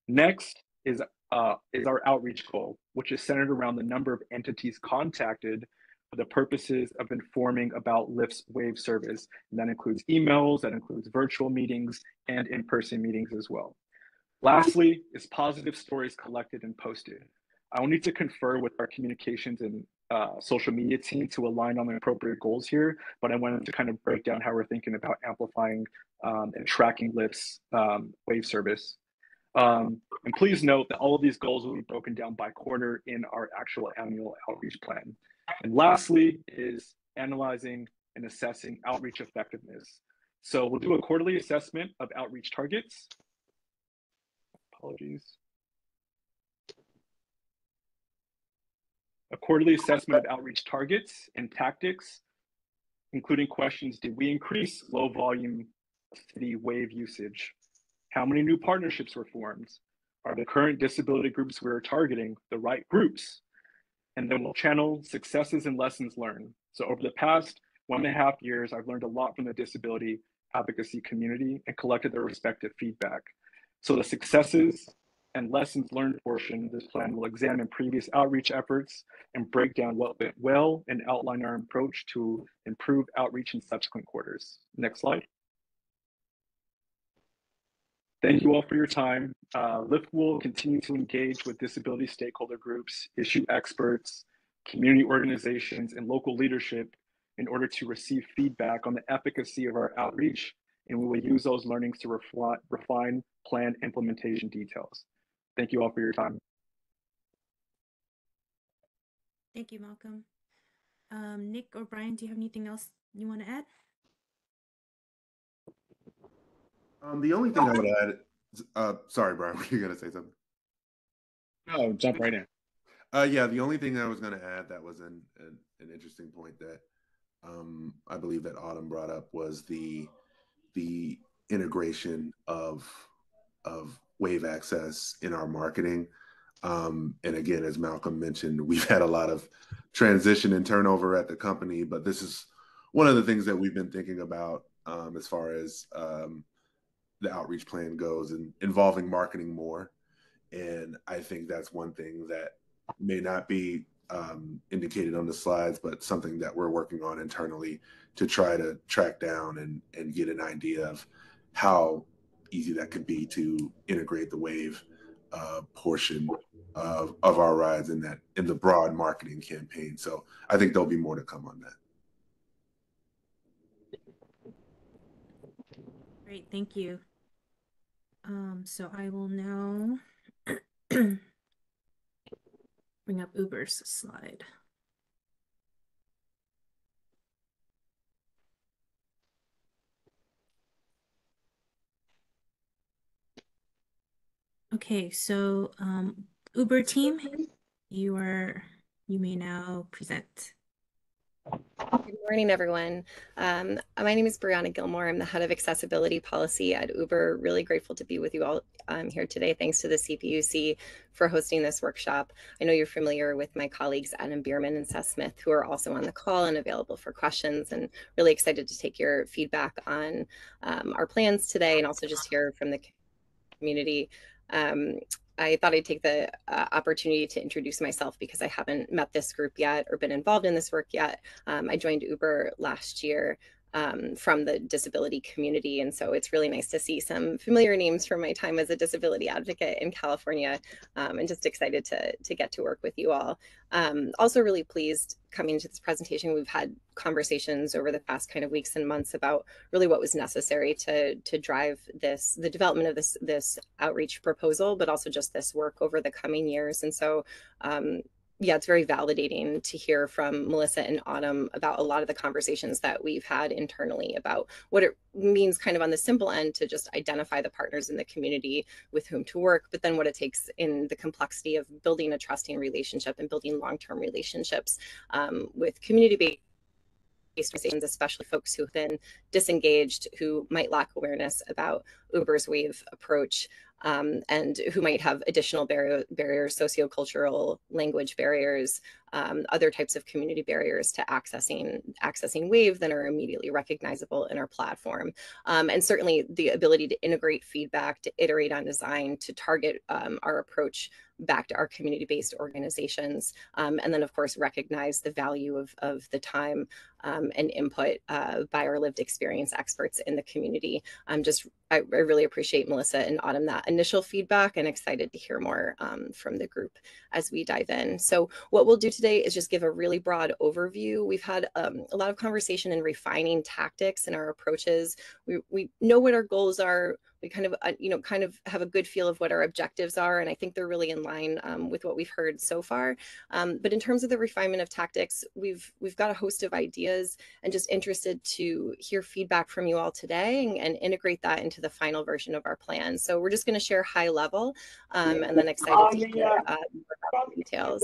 Next is our outreach goal, which is centered around the number of entities contacted for the purposes of informing about Lyft's wave service. And that includes emails, that includes virtual meetings, and in-person meetings as well. Lastly is positive stories collected and posted. I will need to confer with our communications and social media team to align on the appropriate goals here, but I wanted to kind of break down how we're thinking about amplifying and tracking Lyft's wave service. And please note that all of these goals will be broken down by quarter in our actual annual outreach plan. And lastly is analyzing and assessing outreach effectiveness. So we'll do a quarterly assessment of outreach targets. Apologies. A quarterly assessment of outreach targets and tactics, including questions: did we increase low volume city wave usage? How many new partnerships were formed? Are the current disability groups we're targeting the right groups? And then we'll channel successes and lessons learned. So over the past 1.5 years, I've learned a lot from the disability advocacy community and collected their respective feedback. So the successes and lessons learned portion of this plan will examine previous outreach efforts and break down what went well and outline our approach to improve outreach in subsequent quarters. Next slide. Thank you all for your time. Lyft will continue to engage with disability stakeholder groups, issue experts, community organizations, and local leadership in order to receive feedback on the efficacy of our outreach, and we will use those learnings to refine plan implementation details. Thank you all for your time. Thank you, Malcolm. Nick or Brian, do you have anything else you want to add? The only thing I would add, sorry, Brian, were you going to say something? No, jump right in. Yeah, the only thing I was going to add that was an interesting point that I believe that Autumn brought up was the integration of wave access in our marketing. And again, as Malcolm mentioned, we've had a lot of transition and turnover at the company, but this is one of the things that we've been thinking about as far as the outreach plan goes and involving marketing more. And I think that's one thing that may not be indicated on the slides, but something that we're working on internally to try to track down and get an idea of how easy that could be to integrate the wave portion of our rides in the broad marketing campaign. So I think there'll be more to come on that. Great, thank you. So I will now bring up Uber's slide. Okay, so Uber team, you may now present. Good morning, everyone. My name is Brianna Gilmore. I'm the head of accessibility policy at Uber. Really grateful to be with you all here today. Thanks to the CPUC for hosting this workshop. I know you're familiar with my colleagues Adam Bierman and Seth Smith, who are also on the call and available for questions, and really excited to take your feedback on our plans today and also just hear from the community. I thought I'd take the opportunity to introduce myself because I haven't met this group yet or been involved in this work yet. I joined Uber last year from the disability community. And so it's really nice to see some familiar names from my time as a disability advocate in California, and just excited to get to work with you all. Also really pleased coming to this presentation. We've had conversations over the past kind of weeks and months about really what was necessary to drive the development of this outreach proposal, but also just this work over the coming years. And so yeah, it's very validating to hear from Melissa and Autumn about a lot of the conversations that we've had internally about what it means kind of on the simple end to just identify the partners in the community with whom to work, but then what it takes in the complexity of building a trusting relationship and building long-term relationships with community-based organizations, especially folks who've been disengaged, who might lack awareness about Uber's Wave approach, and who might have additional barriers, sociocultural, language barriers, other types of community barriers to accessing Wave that are immediately recognizable in our platform. And certainly the ability to integrate feedback, to iterate on design, to target our approach back to our community-based organizations, and then of course recognize the value of the time and input by our lived experience experts in the community. I really appreciate Melissa and Autumn that initial feedback, and excited to hear more from the group as we dive in. So what we'll do today is just give a really broad overview. We've had a lot of conversation in refining tactics and our approaches. We know what our goals are. We kind of have a good feel of what our objectives are, and I think they're really in line with what we've heard so far. But in terms of the refinement of tactics, we've got a host of ideas, and just interested to hear feedback from you all today and integrate that into the final version of our plan. So we're just going to share high level, and then excited to hear more about the details.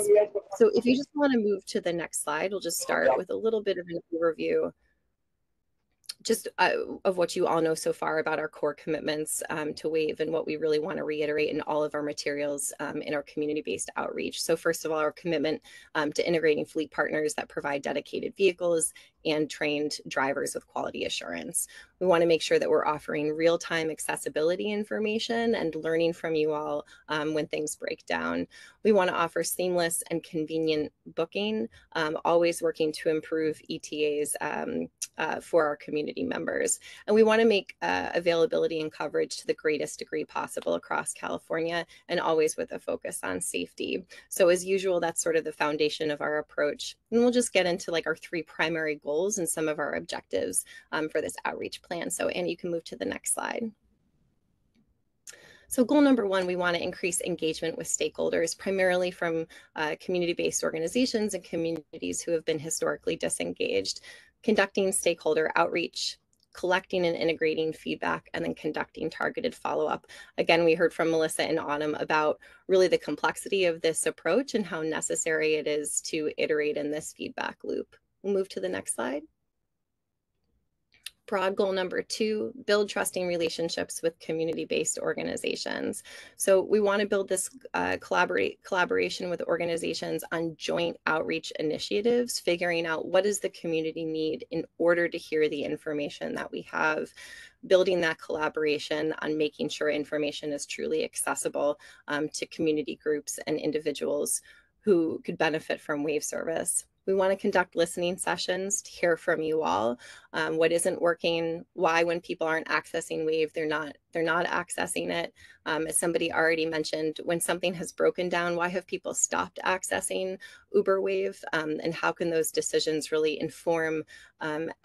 So if you just want to move to the next slide, we'll just start with a little bit of an overview just of what you all know so far about our core commitments to Wave, and what we really want to reiterate in all of our materials in our community-based outreach. So first of all, our commitment to integrating fleet partners that provide dedicated vehicles and trained drivers with quality assurance. We want to make sure that we're offering real-time accessibility information and learning from you all when things break down. We want to offer seamless and convenient booking, always working to improve ETAs for our community members. And we want to make availability and coverage to the greatest degree possible across California, and always with a focus on safety. So as usual, that's sort of the foundation of our approach. And we'll just get into like our 3 primary goals and some of our objectives for this outreach plan. So Annie, you can move to the next slide. So goal number 1, we want to increase engagement with stakeholders, primarily from community-based organizations and communities who have been historically disengaged, conducting stakeholder outreach, collecting and integrating feedback, and then conducting targeted follow-up. Again, we heard from Melissa and Autumn about really the complexity of this approach and how necessary it is to iterate in this feedback loop. We'll move to the next slide. Broad goal number 2, build trusting relationships with community-based organizations. So we want to build this collaboration with organizations on joint outreach initiatives, figuring out what does the community need in order to hear the information that we have, building that collaboration on making sure information is truly accessible to community groups and individuals who could benefit from Wave service. We want to conduct listening sessions to hear from you all. What isn't working, why when people aren't accessing Wave, they're not accessing it. As somebody already mentioned, when something has broken down, why have people stopped accessing Uber Wave? And how can those decisions really inform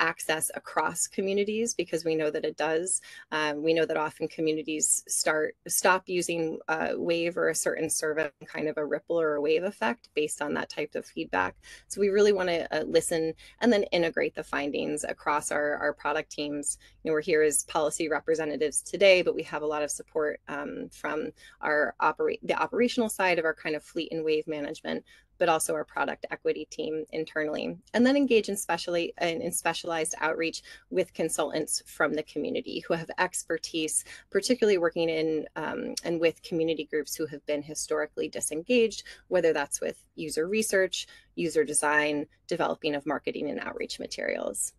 access across communities? Because we know that it does. We know that often communities stop using Wave or a certain service, kind of a ripple or a wave effect based on that type of feedback. So we really want to listen and then integrate the findings across our product teams. You know, we're here as policy representatives today, but we have a lot of support from the operational side of our kind of fleet and Wave management, but also our product equity team internally, and then engage in specialized outreach with consultants from the community who have expertise, particularly working in and with community groups who have been historically disengaged, whether that's with user research, user design, developing of marketing and outreach materials.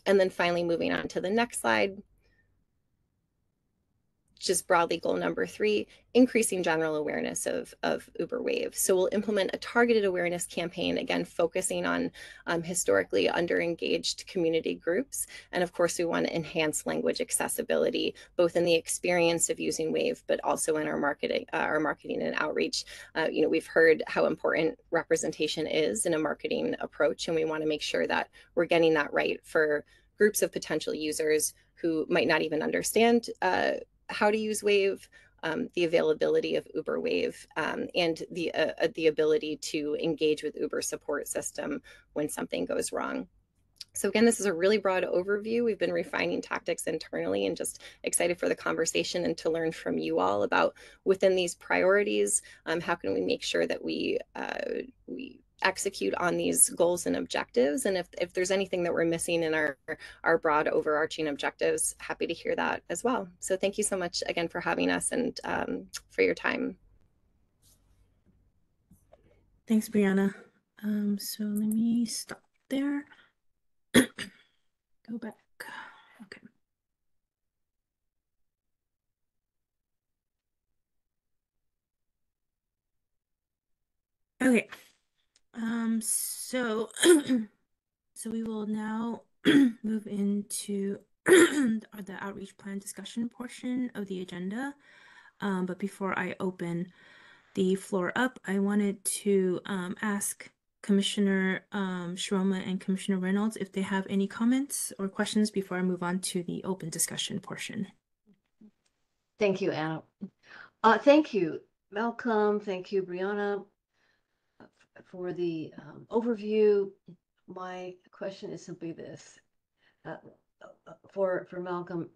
And then finally, moving on to the next slide, just broadly goal number 3, increasing general awareness of Uber Wave. So we'll implement a targeted awareness campaign, again, focusing on historically underengaged community groups. And of course, we want to enhance language accessibility, both in the experience of using Wave, but also in our marketing and outreach. You know, we've heard how important representation is in a marketing approach, and we want to make sure that we're getting that right for groups of potential users who might not even understand how to use Wave, the availability of Uber Wave, and the ability to engage with Uber support system when something goes wrong. So again, this is a really broad overview. We've been refining tactics internally and just excited for the conversation and to learn from you all about within these priorities, how can we make sure that we execute on these goals and objectives. And if there's anything that we're missing in our broad overarching objectives, happy to hear that as well. So thank you so much again for having us and for your time. Thanks, Brianna. So let me stop there. Go back. Okay. Okay. So so we will now move into the outreach plan discussion portion of the agenda. But before I open the floor up, I wanted to ask Commissioner Shiroma and Commissioner Reynolds if they have any comments or questions before I move on to the open discussion portion. Thank you, Anna. Thank you, Malcolm. Thank you, Brianna, for the overview. My question is simply this. For Malcolm,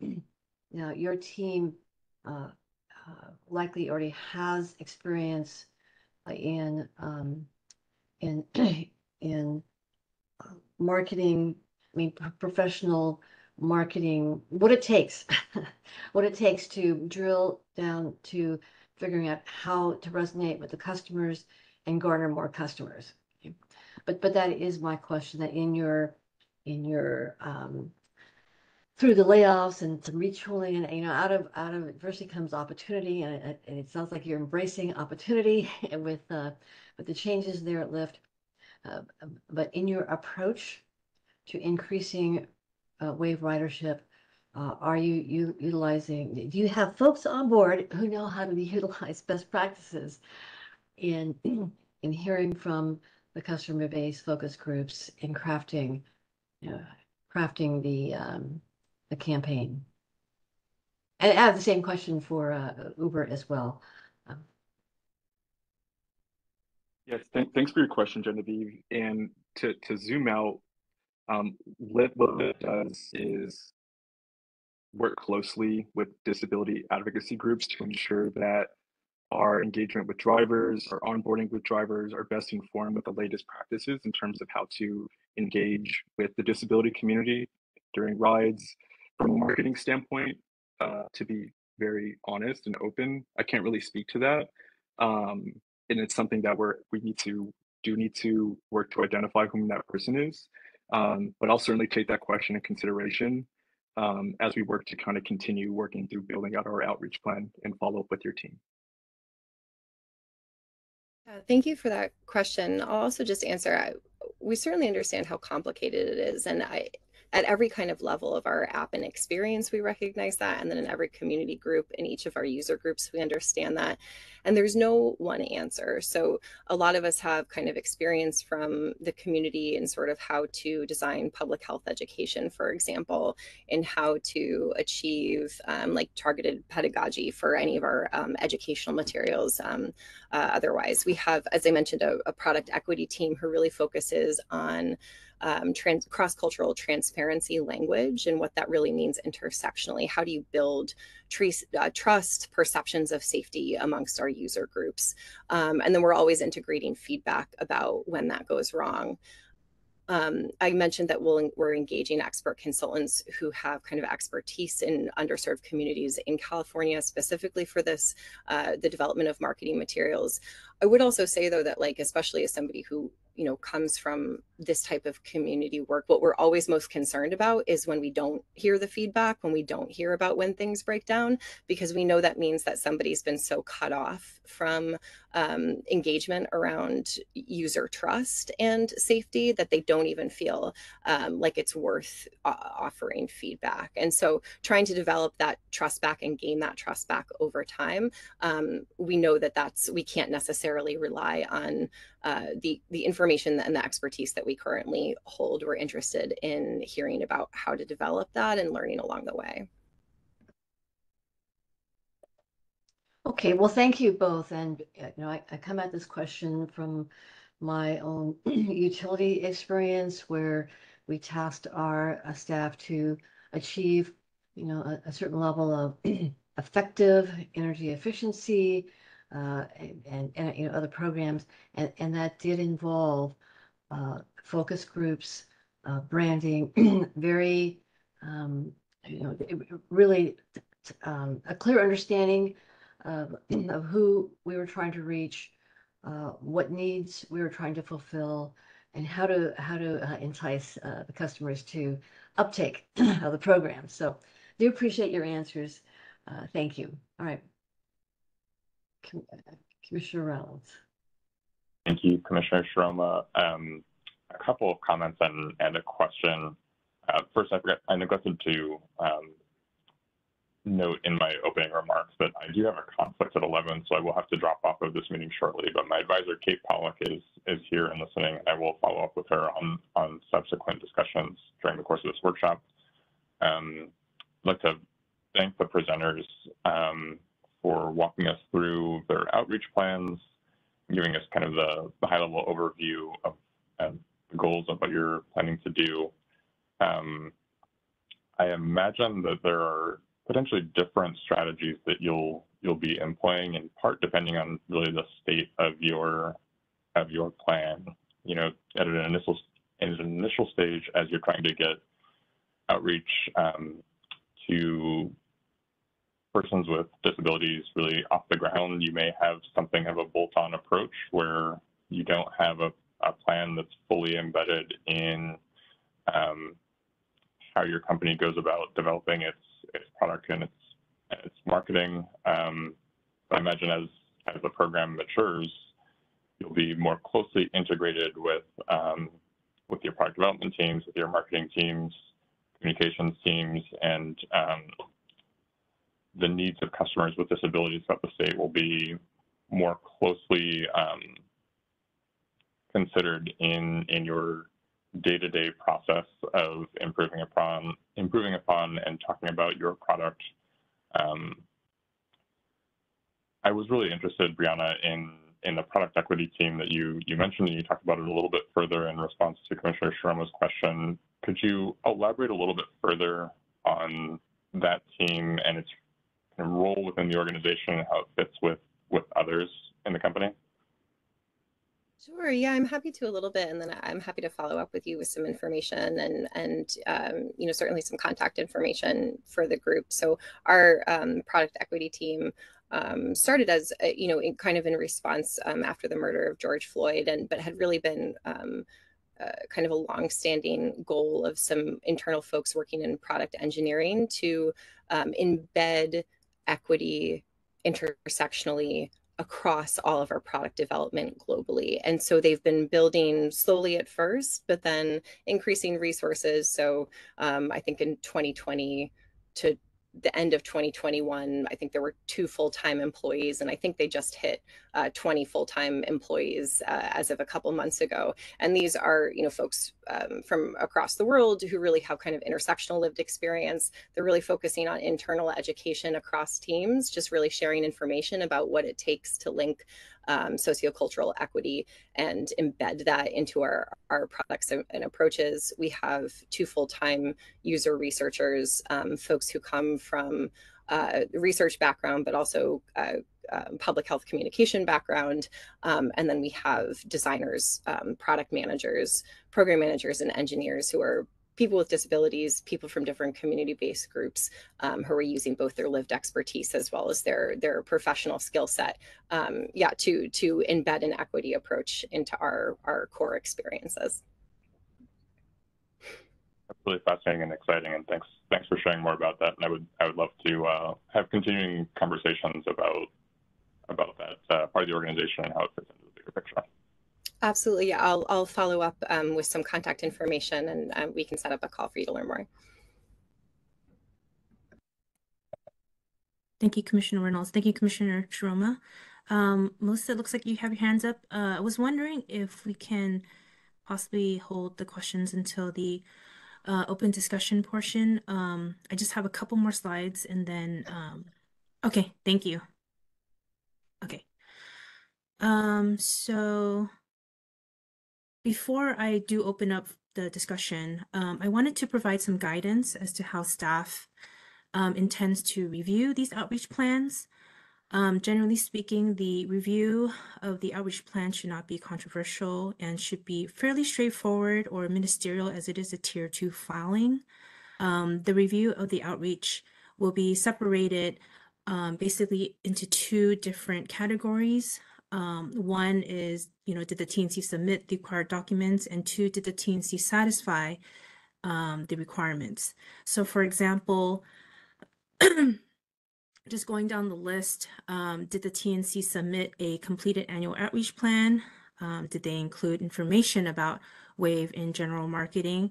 now your team likely already has experience in marketing, I mean, professional marketing, what it takes, what it takes to drill down to figuring out how to resonate with the customers and garner more customers. But that is my question, that in your through the layoffs and some retooling, and out of adversity comes opportunity, and it sounds like you're embracing opportunity with the changes there at Lyft. But in your approach to increasing Wave ridership, are you utilizing? Do you have folks on board who know how to utilize best practices in hearing from the customer base, focus groups, in crafting the campaign? And I have the same question for Uber as well. Yes, thanks for your question, Genevieve. And to zoom out, what Lyft does is work closely with disability advocacy groups to ensure that our engagement with drivers, our onboarding with drivers are best informed with the latest practices in terms of how to engage with the disability community during rides. From a marketing standpoint, to be very honest and open, I can't really speak to that. And it's something that we need to work to identify whom that person is. But I'll certainly take that question in consideration as we work to kind of continue working through building out our outreach plan and follow up with your team. Thank you for that question. I'll also just answer, we certainly understand how complicated it is. And at every kind of level of our app and experience, we recognize that. And then in every community group, in each of our user groups, we understand that. And there's no one answer. So a lot of us have kind of experience from the community and sort of how to design public health education, for example, and how to achieve like targeted pedagogy for any of our educational materials. Otherwise, we have, as I mentioned, a product equity team who really focuses on cross-cultural transparency language and what that really means intersectionally. How do you build trust, perceptions of safety amongst our user groups? And then we're always integrating feedback about when that goes wrong. I mentioned that we're engaging expert consultants who have kind of expertise in underserved communities in California, specifically for this, the development of marketing materials. I would also say, though, that like, especially as somebody who comes from this type of community work, what we're always most concerned about is when we don't hear the feedback, when we don't hear about when things break down, because we know that means that somebody's been so cut off from engagement around user trust and safety that they don't even feel like it's worth offering feedback. And so trying to develop that trust back and gain that trust back over time, we know that we can't necessarily rely on the information and the expertise that we currently hold. We're interested in hearing about how to develop that and learning along the way. Okay, well, thank you both. And I come at this question from my own utility experience where we tasked our staff to achieve, a certain level of effective energy efficiency and other programs, and that did involve focus groups, branding, very really a clear understanding of who we were trying to reach, what needs we were trying to fulfill, and how to entice the customers to uptake of the program. So, do appreciate your answers. Thank you. All right, Commissioner Reynolds. Thank you, Commissioner Sharoma. A couple of comments and a question. First, I neglected to note in my opening remarks that I do have a conflict at 11, so I will have to drop off of this meeting shortly. But my advisor, Kate Pollock, is here and listening, and I will follow up with her on subsequent discussions during the course of this workshop. I'd like to thank the presenters for walking us through their outreach plans, giving us kind of the high-level overview of the goals of what you're planning to do. I imagine that there are potentially different strategies that you'll be employing, in part depending on really the state of your plan. At an initial stage, as you're trying to get outreach to persons with disabilities really off the ground, you may have something of a bolt-on approach where you don't have a plan that's fully embedded in how your company goes about developing its product and its marketing. I imagine as the program matures, you'll be more closely integrated with your product development teams, with your marketing teams, communications teams, and the needs of customers with disabilities throughout the state will be more closely considered in your day-to-day process of improving upon and talking about your product. I was really interested, Brianna, in the product equity team that you mentioned, and you talked about it a little bit further in response to Commissioner Sharoma's question. Could you elaborate a little bit further on that team and its role within the organization and how it fits with others in the company? Sure. Yeah, I'm happy to a little bit, and then I'm happy to follow up with you with some information and certainly some contact information for the group. So our product equity team started as kind of in response after the murder of George Floyd, but had really been kind of a long-standing goal of some internal folks working in product engineering to embed equity intersectionally across all of our product development globally. And so they've been building slowly at first, but then increasing resources. So I think in 2020 to the end of 2021, I think there were 2 full-time employees, and I think they just hit 20 full-time employees as of a couple months ago. And these are, folks from across the world who really have kind of intersectional lived experience. They're really focusing on internal education across teams, just really sharing information about what it takes to link sociocultural equity and embed that into our products and approaches. We have 2 full-time user researchers, folks who come from research background, but also public health communication background. And then we have designers, product managers, program managers, and engineers who are people with disabilities, people from different community-based groups who are using both their lived expertise as well as their professional skill set, to embed an equity approach into our core experiences. That's really fascinating and exciting, and thanks for sharing more about that. And I would love to have continuing conversations about that part of the organization and how it fits into the bigger picture. Absolutely. Yeah, I'll follow up with some contact information, and we can set up a call for you to learn more. Thank you, Commissioner Reynolds. Thank you, Commissioner Sharoma. Melissa, it looks like you have your hands up. I was wondering if we can possibly hold the questions until the open discussion portion. I just have a couple more slides and then, okay, thank you. So before I do open up the discussion, I wanted to provide some guidance as to how staff intends to review these outreach plans. Generally speaking, the review of the outreach plan should not be controversial and should be fairly straightforward or ministerial, as it is a Tier 2 filing. The review of the outreach will be separated basically into two different categories. One is, did the TNC submit the required documents? And two, did the TNC satisfy the requirements? So for example, just going down the list, did the TNC submit a completed annual outreach plan? Did they include information about WAVE in general marketing?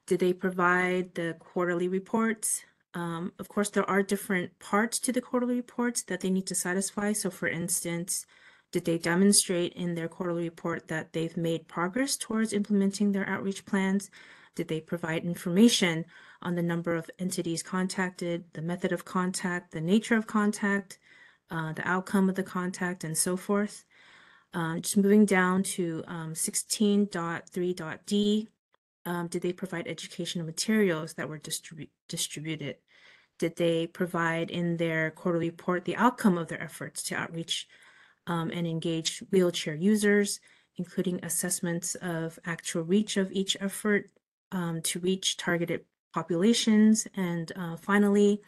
Did they provide the quarterly reports? Of course, there are different parts to the quarterly reports that they need to satisfy. So for instance, did they demonstrate in their quarterly report that they've made progress towards implementing their outreach plans? Did they provide information on the number of entities contacted, the method of contact, the nature of contact, the outcome of the contact, and so forth? Just moving down to 16.3.d, did they provide educational materials that were distributed? Did they provide in their quarterly report the outcome of their efforts to outreach and engage wheelchair users, including assessments of actual reach of each effort to reach targeted populations? And finally,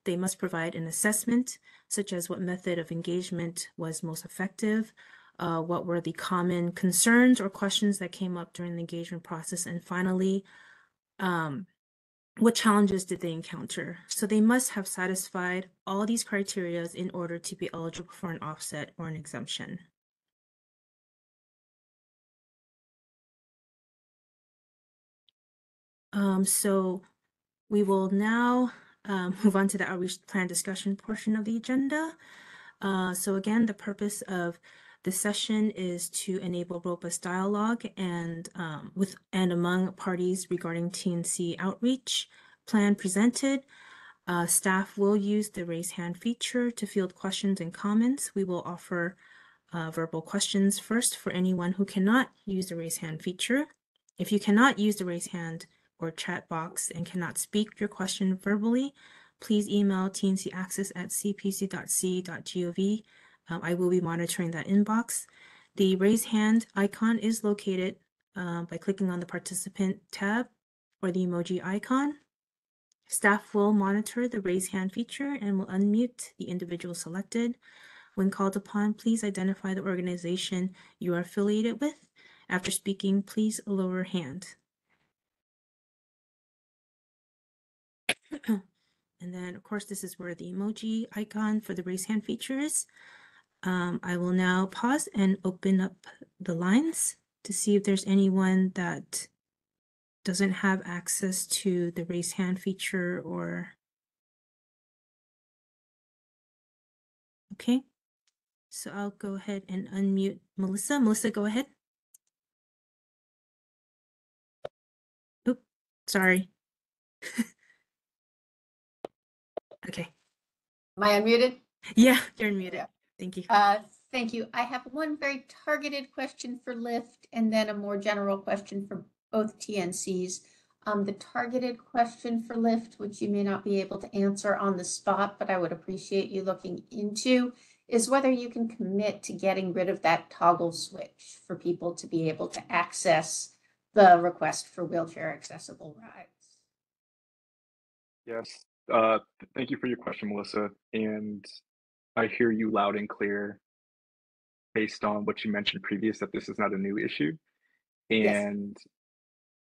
they must provide an assessment, such as what method of engagement was most effective, what were the common concerns or questions that came up during the engagement process, and finally, what challenges did they encounter? So they must have satisfied all these criteria in order to be eligible for an offset or an exemption. So we will now move on to the outreach plan discussion portion of the agenda. So again, the purpose of this session is to enable robust dialogue and with and among parties regarding TNC outreach plan presented. Staff will use the raise hand feature to field questions and comments. We will offer verbal questions first for anyone who cannot use the raise hand feature. If you cannot use the raise hand or chat box and cannot speak your question verbally, please email tncaccess@cpuc.c.gov. I will be monitoring that inbox. The raise hand icon is located by clicking on the participant tab or the emoji icon. Staff will monitor the raise hand feature and will unmute the individual selected. When called upon, please identify the organization you are affiliated with. After speaking, please lower hand. And then, of course, this is where the emoji icon for the raise hand feature is. I will now pause and open up the lines to see if there's anyone that doesn't have access to the raise hand feature or... Okay, so I'll go ahead and unmute Melissa. Melissa, go ahead. Oop, sorry. Okay. Am I unmuted? Yeah, you're unmuted. Yeah. Thank you. Thank you. I have one very targeted question for Lyft and then a more general question for both TNCs. The targeted question for Lyft, which you may not be able to answer on the spot, but I would appreciate you looking into, is whether you can commit to getting rid of that toggle switch for people to be able to access the request for wheelchair accessible rides. Yes, thank you for your question, Melissa. And I hear you loud and clear based on what you mentioned previous that this is not a new issue. And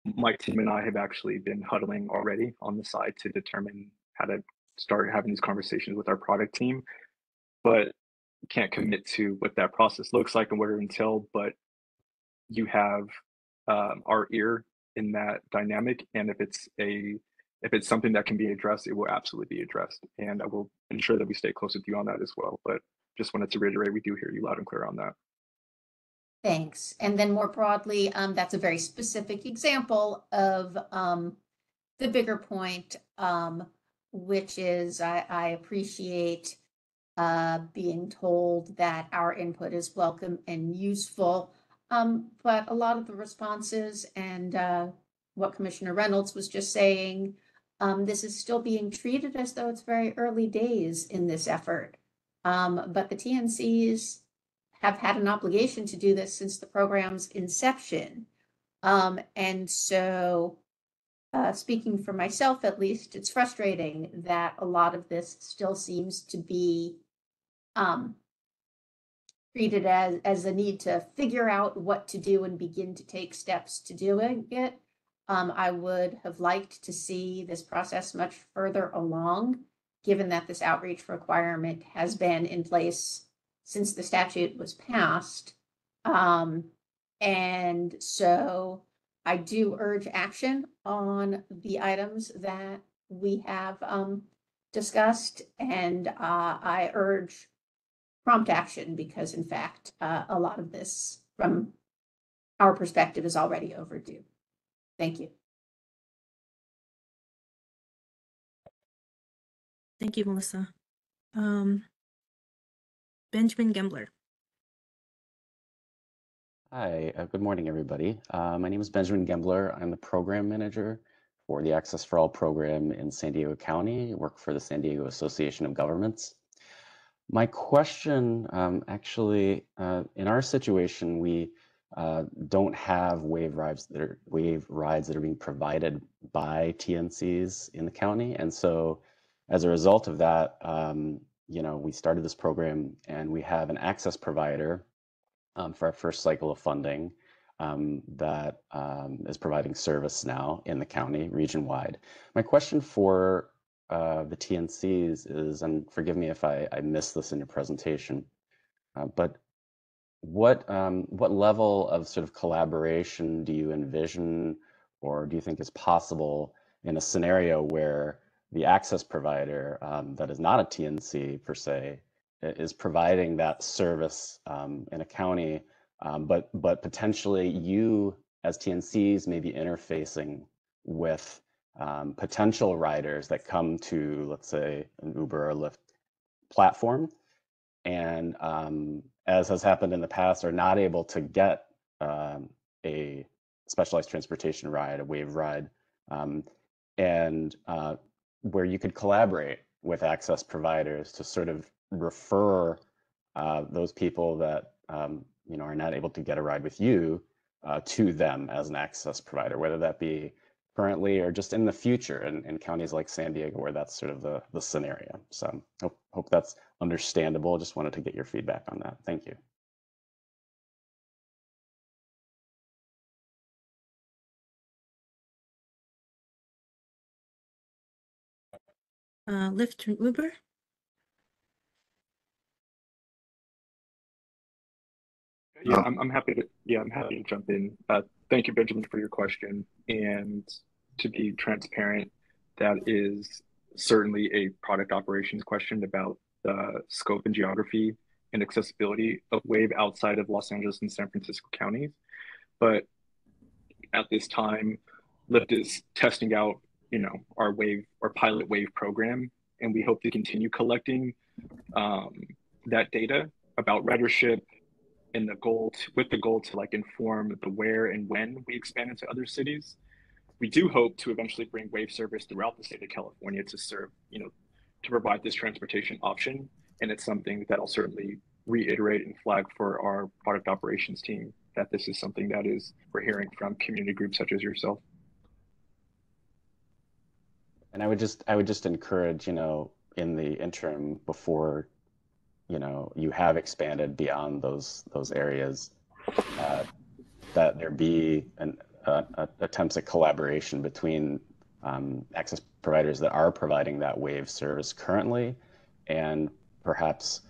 yes, my team and I have actually been huddling already on the side to determine how to start having these conversations with our product team, but can't commit to what that process looks like and what it entails. But you have our ear in that dynamic, and if it's something that can be addressed, it will absolutely be addressed, and I will ensure that we stay close with you on that as well. But just wanted to reiterate, we do hear you loud and clear on that. Thanks. And then more broadly, that's a very specific example of the bigger point, which is I appreciate being told that our input is welcome and useful. But a lot of the responses and what Commissioner Reynolds was just saying, this is still being treated as though it's very early days in this effort. But the TNCs have had an obligation to do this since the program's inception. And so, speaking for myself at least, it's frustrating that a lot of this still seems to be treated as a need to figure out what to do and begin to take steps to doing it. I would have liked to see this process much further along, given that this outreach requirement has been in place since the statute was passed. And so I do urge action on the items that we have discussed, and I urge prompt action because, in fact, a lot of this, from our perspective, is already overdue. Thank you. Thank you, Melissa. Benjamin Gembler. Hi, good morning, everybody. My name is Benjamin Gembler. I'm the program manager for the Access for All program in San Diego County. I work for the San Diego Association of Governments. My question, actually, in our situation, we don't have wave rides that are being provided by TNCs in the county, and so as a result of that, we started this program, and we have an access provider for our first cycle of funding that is providing service now in the county region-wide. My question for the TNCs is, and forgive me if I missed this in your presentation, but what level of sort of collaboration do you envision or do you think is possible in a scenario where the access provider that is not a TNC per se is providing that service in a county, but potentially you as TNCs may be interfacing with potential riders that come to, let's say, an Uber or Lyft platform, and as has happened in the past, are not able to get a specialized transportation ride, a wave ride, and where you could collaborate with access providers to sort of refer those people that are not able to get a ride with you to them as an access provider, whether that be currently or just in the future in counties like San Diego, where that's sort of the scenario. So hope that's understandable. Just wanted to get your feedback on that. Thank you. Lyft and Uber. Yeah, I'm happy to jump in. Thank you, Benjamin, for your question. And to be transparent, that is certainly a product operations question about the scope and geography and accessibility of Wave outside of Los Angeles and San Francisco counties. But at this time, Lyft is testing out, our pilot Wave program, and we hope to continue collecting that data about ridership, and with the goal to inform the where and when we expand into other cities. We do hope to eventually bring wave service throughout the state of California to serve, to provide this transportation option. And it's something that I'll certainly reiterate and flag for our product operations team, that this is something that we're hearing from community groups such as yourself. And I would just encourage, in the interim before you have expanded beyond those areas, that there be attempts at collaboration between access providers that are providing that wave service currently, and perhaps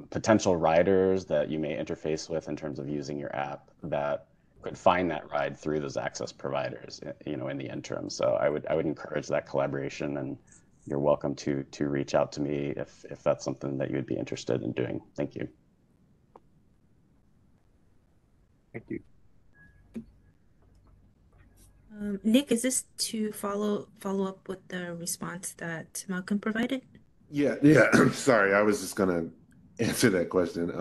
potential riders that you may interface with in terms of using your app that could find that ride through those access providers, in the interim. So I would encourage that collaboration, and you're welcome to reach out to me if that's something that you would be interested in doing. Thank you. Thank you. Nick, is this to follow up with the response that Malcolm provided? Yeah. Sorry, I was just gonna answer that question.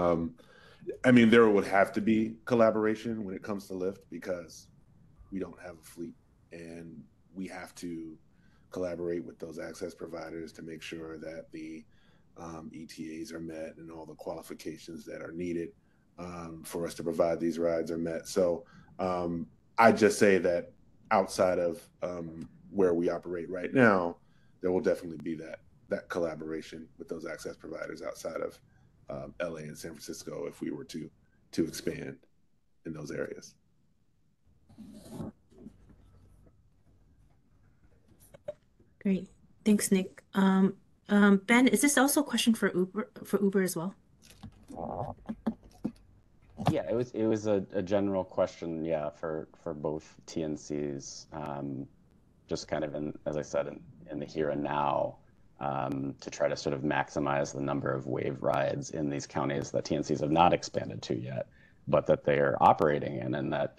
I mean, there would have to be collaboration when it comes to Lyft because we don't have a fleet, and we have to collaborate with those access providers to make sure that the ETAs are met and all the qualifications that are needed for us to provide these rides are met. So I just say that outside of where we operate right now, there will definitely be that collaboration with those access providers outside of LA and San Francisco if we were to expand in those areas. Great. Thanks, Nick. Ben, is this also a question for Uber as well? Yeah, it was a general question, yeah, for both TNCs, just kind of as I said, in the here and now, to try to sort of maximize the number of wave rides in these counties that TNCs have not expanded to yet, but that they're operating in, and that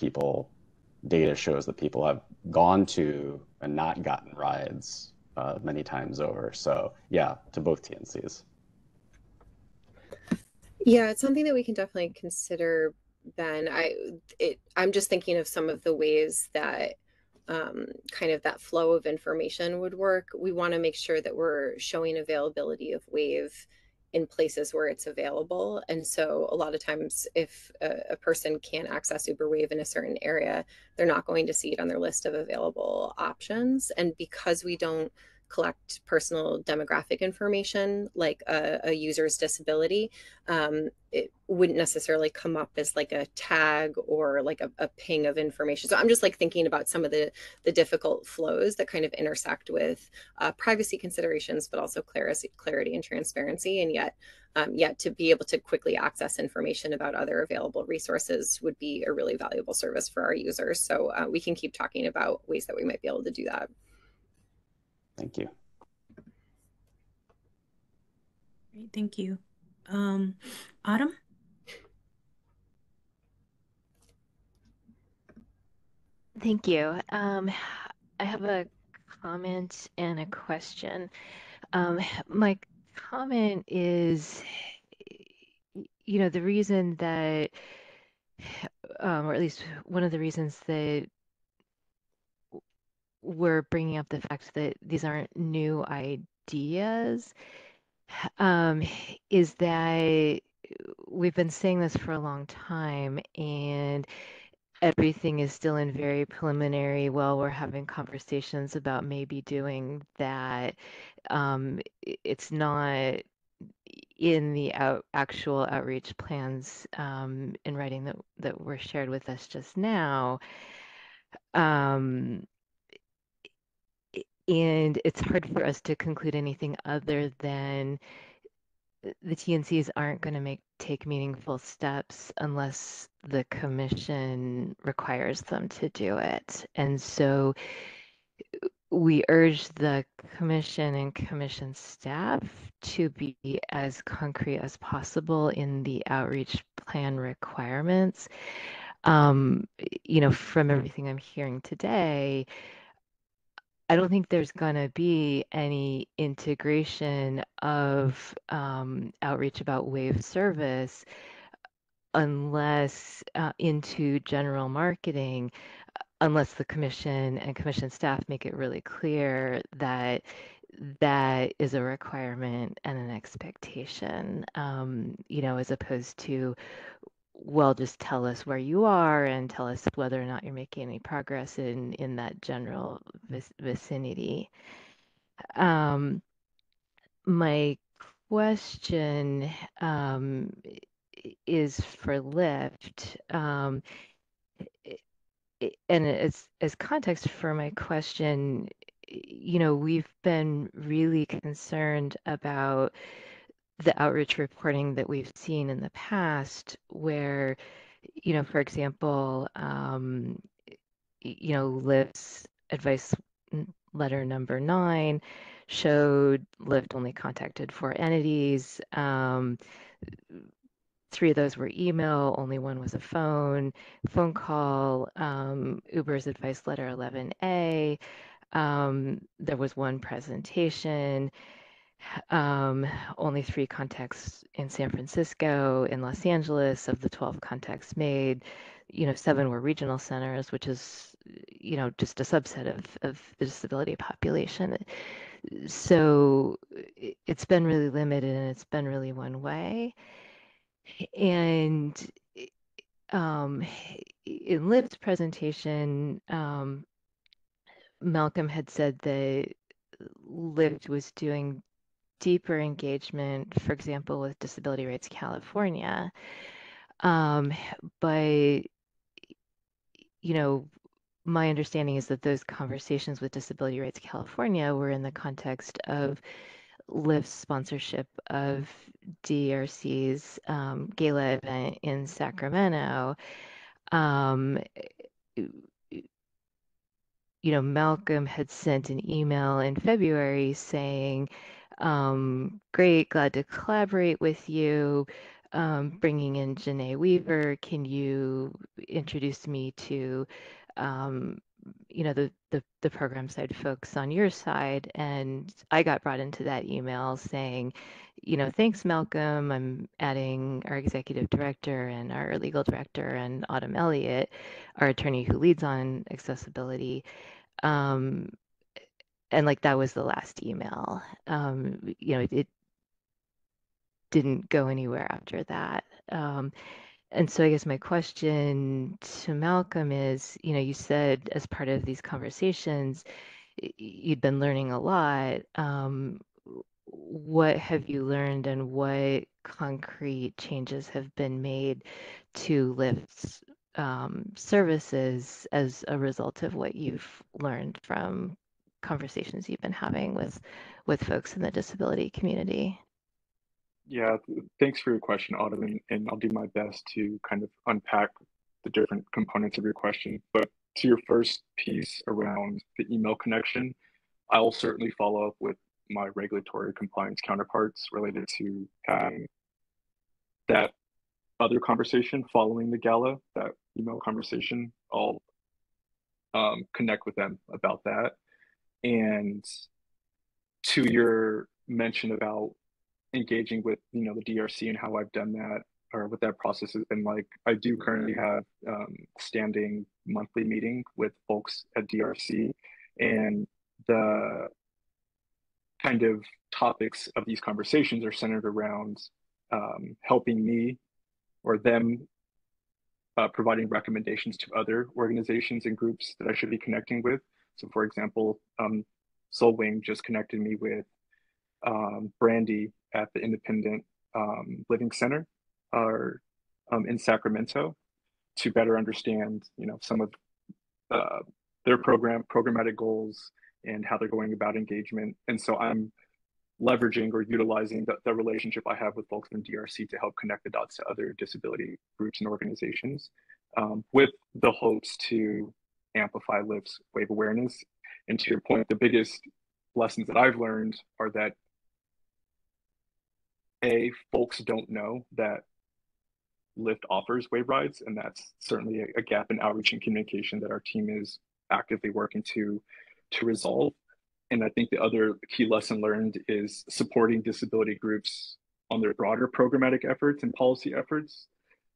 data shows that people have gone to and not gotten rides many times over. So yeah, to both TNCs. Yeah, it's something that we can definitely consider, Ben. I'm just thinking of some of the ways that kind of that flow of information would work. We want to make sure that we're showing availability of Wave in places where it's available. And so a lot of times if a person can't access Uber Wave in a certain area, they're not going to see it on their list of available options. And because we don't collect personal demographic information like a user's disability, it wouldn't necessarily come up as like a tag or like a ping of information. So I'm just like thinking about some of the difficult flows that kind of intersect with privacy considerations, but also clarity and transparency. And yet to be able to quickly access information about other available resources would be a really valuable service for our users. So we can keep talking about ways that we might be able to do that. Thank you. Great, thank you. Autumn? Thank you. I have a comment and a question. My comment is, the reason that, or at least one of the reasons that we're bringing up the fact that these aren't new ideas, is that we've been saying this for a long time, and everything is still in very preliminary. Well, we're having conversations about maybe doing that. It's not in the actual outreach plans in writing that were shared with us just now. And it's hard for us to conclude anything other than the TNCs aren't going to take meaningful steps unless the commission requires them to do it. And so we urge the commission and commission staff to be as concrete as possible in the outreach plan requirements. From everything I'm hearing today, I don't think there's going to be any integration of outreach about Wave service unless into general marketing, unless the commission and commission staff make it really clear that that is a requirement and an expectation, as opposed to, well, just tell us where you are and tell us whether or not you're making any progress in that general vicinity. My question is for Lyft. And as context for my question, we've been really concerned about the outreach reporting that we've seen in the past where, for example, Lyft's advice letter number 9 showed Lyft only contacted 4 entities. 3 of those were email, only 1 was a phone call. Uber's advice letter 11A, there was 1 presentation. only 3 contacts in San Francisco, in Los Angeles. Of the 12 contacts made, 7 were regional centers, which is, just a subset of the disability population. So it's been really limited and it's been really one way. And in Liv's presentation, Malcolm had said that Lyft was doing deeper engagement, for example, with Disability Rights California. But, my understanding is that those conversations with Disability Rights California were in the context of Lyft's sponsorship of DRC's gala event in Sacramento. Malcolm had sent an email in February saying, great, glad to collaborate with you. Bringing in Janae Weaver, can you introduce me to, the program side folks on your side? And I got brought into that email saying, thanks, Malcolm. I'm adding our executive director and our legal director and Autumn Elliott, our attorney who leads on accessibility. And like that was the last email. It didn't go anywhere after that. And so I guess my question to Malcolm is, you said as part of these conversations, you'd been learning a lot. What have you learned and what concrete changes have been made to Lyft's services as a result of what you've learned from conversations you've been having with folks in the disability community? Yeah, thanks for your question, Autumn, and I'll do my best to kind of unpack the different components of your question. But to your first piece around the email connection, I'll certainly follow up with my regulatory compliance counterparts related to having that other conversation following the gala, that email conversation. I'll connect with them about that. And to your mention about engaging with the DRC and how I've done that or what that process has been like, I do currently have standing monthly meeting with folks at DRC, and the kind of topics of these conversations are centered around helping me or them providing recommendations to other organizations and groups that I should be connecting with. So for example, Soul Wing just connected me with Brandy at the Independent Living Center in Sacramento to better understand, some of their programmatic goals and how they're going about engagement. And so I'm leveraging or utilizing the relationship I have with folks in DRC to help connect the dots to other disability groups and organizations with the hopes to amplify Lyft's wave awareness. And to your point, the biggest lessons that I've learned are that folks don't know that Lyft offers wave rides, and that's certainly a gap in outreach and communication that our team is actively working to resolve. And I think the other key lesson learned is supporting disability groups on their broader programmatic efforts and policy efforts.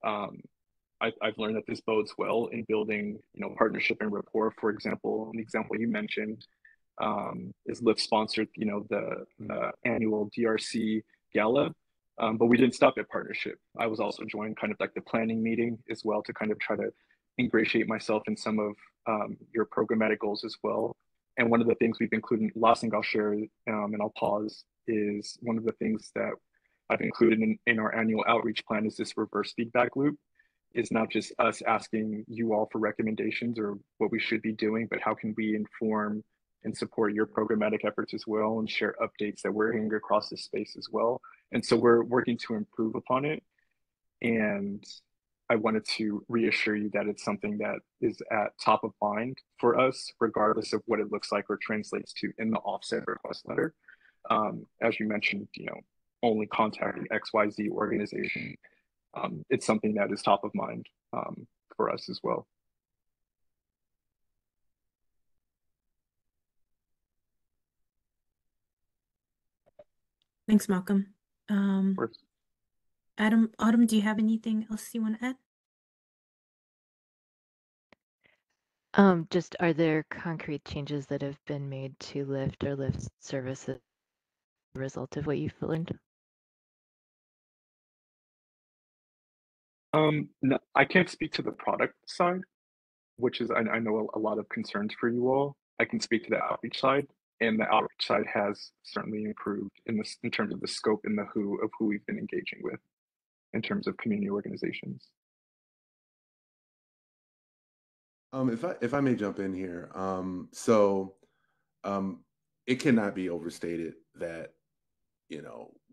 I've learned that this bodes well in building, partnership and rapport. For example, an example you mentioned is Lyft sponsored, the annual DRC gala, but we didn't stop at partnership. I was also joined kind of like the planning meeting as well to kind of try to ingratiate myself in some of your programmatic goals as well. And one of the things we've included, last thing I'll share, and I'll pause, is one of the things that I've included in our annual outreach plan is this reverse feedback loop. It's not just us asking you all for recommendations or what we should be doing, but how can we inform and support your programmatic efforts as well and share updates that we're hearing across the space as well. And so we're working to improve upon it. And I wanted to reassure you that it's something that is at top of mind for us, regardless of what it looks like or translates to in the offset request letter. As you mentioned, only contacting XYZ organization. It's something that is top of mind for us as well. Thanks, Malcolm. Of course. Autumn, do you have anything else you want to add? Just are there concrete changes that have been made to Lyft or Lyft services as a result of what you've learned? No, I can't speak to the product side, which is I know a lot of concerns for you all. I can speak to the outreach side, and the outreach side has certainly improved in terms of the scope and the who of who we've been engaging with in terms of community organizations. If I may jump in here, so it cannot be overstated that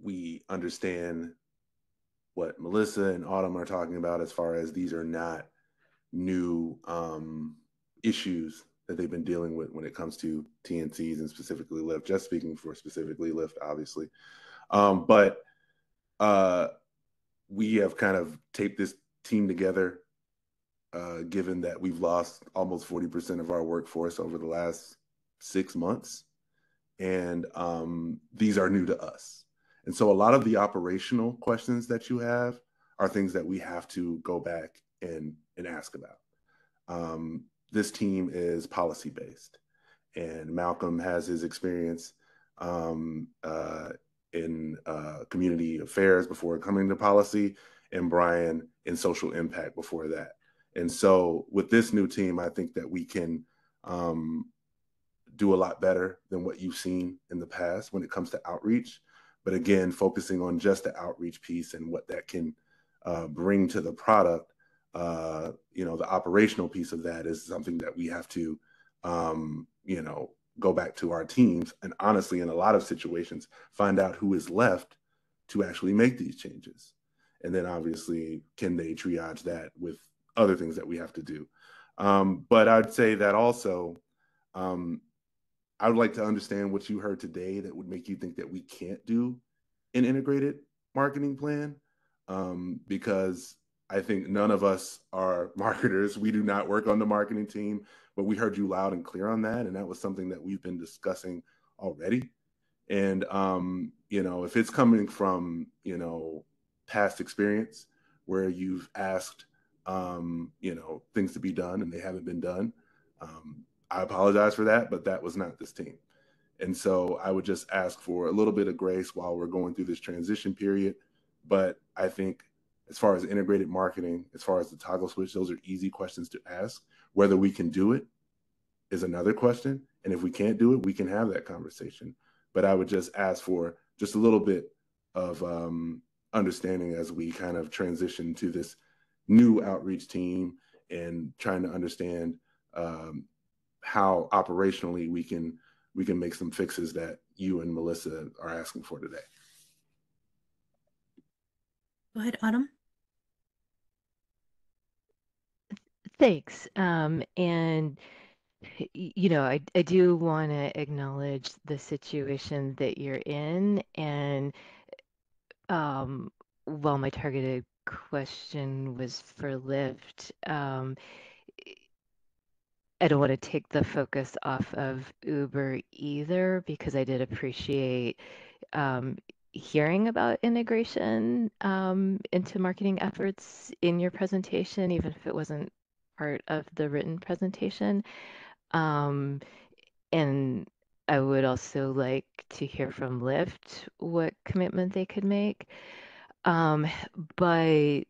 we understand what Melissa and Autumn are talking about as far as these are not new issues that they've been dealing with when it comes to TNCs and specifically Lyft. Just speaking for specifically Lyft, obviously, but we have kind of taped this team together. Given that we've lost almost 40% of our workforce over the last 6 months. And these are new to us. And so a lot of the operational questions that you have are things that we have to go back and ask about. This team is policy-based, and Malcolm has his experience in community affairs before coming to policy, and Brian in social impact before that. And so with this new team, I think that we can do a lot better than what you've seen in the past when it comes to outreach. But again, focusing on just the outreach piece and what that can bring to the product, the operational piece of that is something that we have to, go back to our teams and honestly, in a lot of situations, find out who is left to actually make these changes. And then obviously, can they triage that with other things that we have to do? But I'd say that also, I would like to understand what you heard today that would make you think that we can't do an integrated marketing plan, because I think none of us are marketers. We do not work on the marketing team, but we heard you loud and clear on that. And that was something that we've been discussing already. And, if it's coming from, past experience where you've asked, things to be done and they haven't been done, I apologize for that, but that was not this team. And so I would just ask for a little bit of grace while we're going through this transition period. But I think as far as integrated marketing, as far as the toggle switch, those are easy questions to ask. Whether we can do it is another question. And if we can't do it, we can have that conversation. But I would just ask for just a little bit of understanding as we kind of transition to this new outreach team and trying to understand how operationally we can make some fixes that you and Melissa are asking for today. Go ahead, Autumn. Thanks. And I do want to acknowledge the situation that you're in. And while my targeted question was for Lyft, I don't want to take the focus off of Uber either, because I did appreciate hearing about integration into marketing efforts in your presentation, even if it wasn't part of the written presentation. And I would also like to hear from Lyft what commitment they could make. But the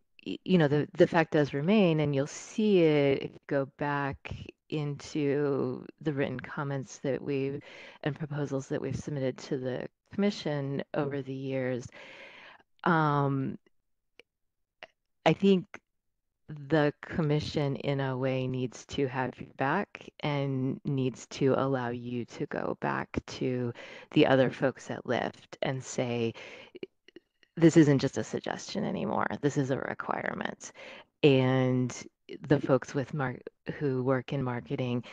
fact does remain, and you'll see it if you go back into the written comments that and proposals that we've submitted to the commission over the years. I think the commission in a way needs to have you back and needs to allow you to go back to the other folks at Lyft and say, this isn't just a suggestion anymore. This is a requirement. And the folks who work in marketing,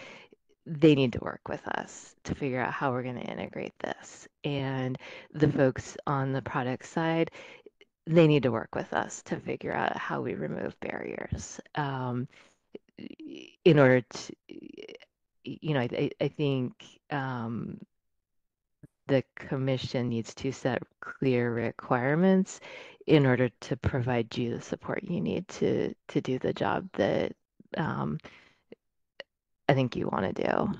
they need to work with us to figure out how we're going to integrate this. And the folks on the product side, they need to work with us to figure out how we remove barriers in order to, I think the commission needs to set clear requirements in order to provide you the support you need to do the job that I think you want to do.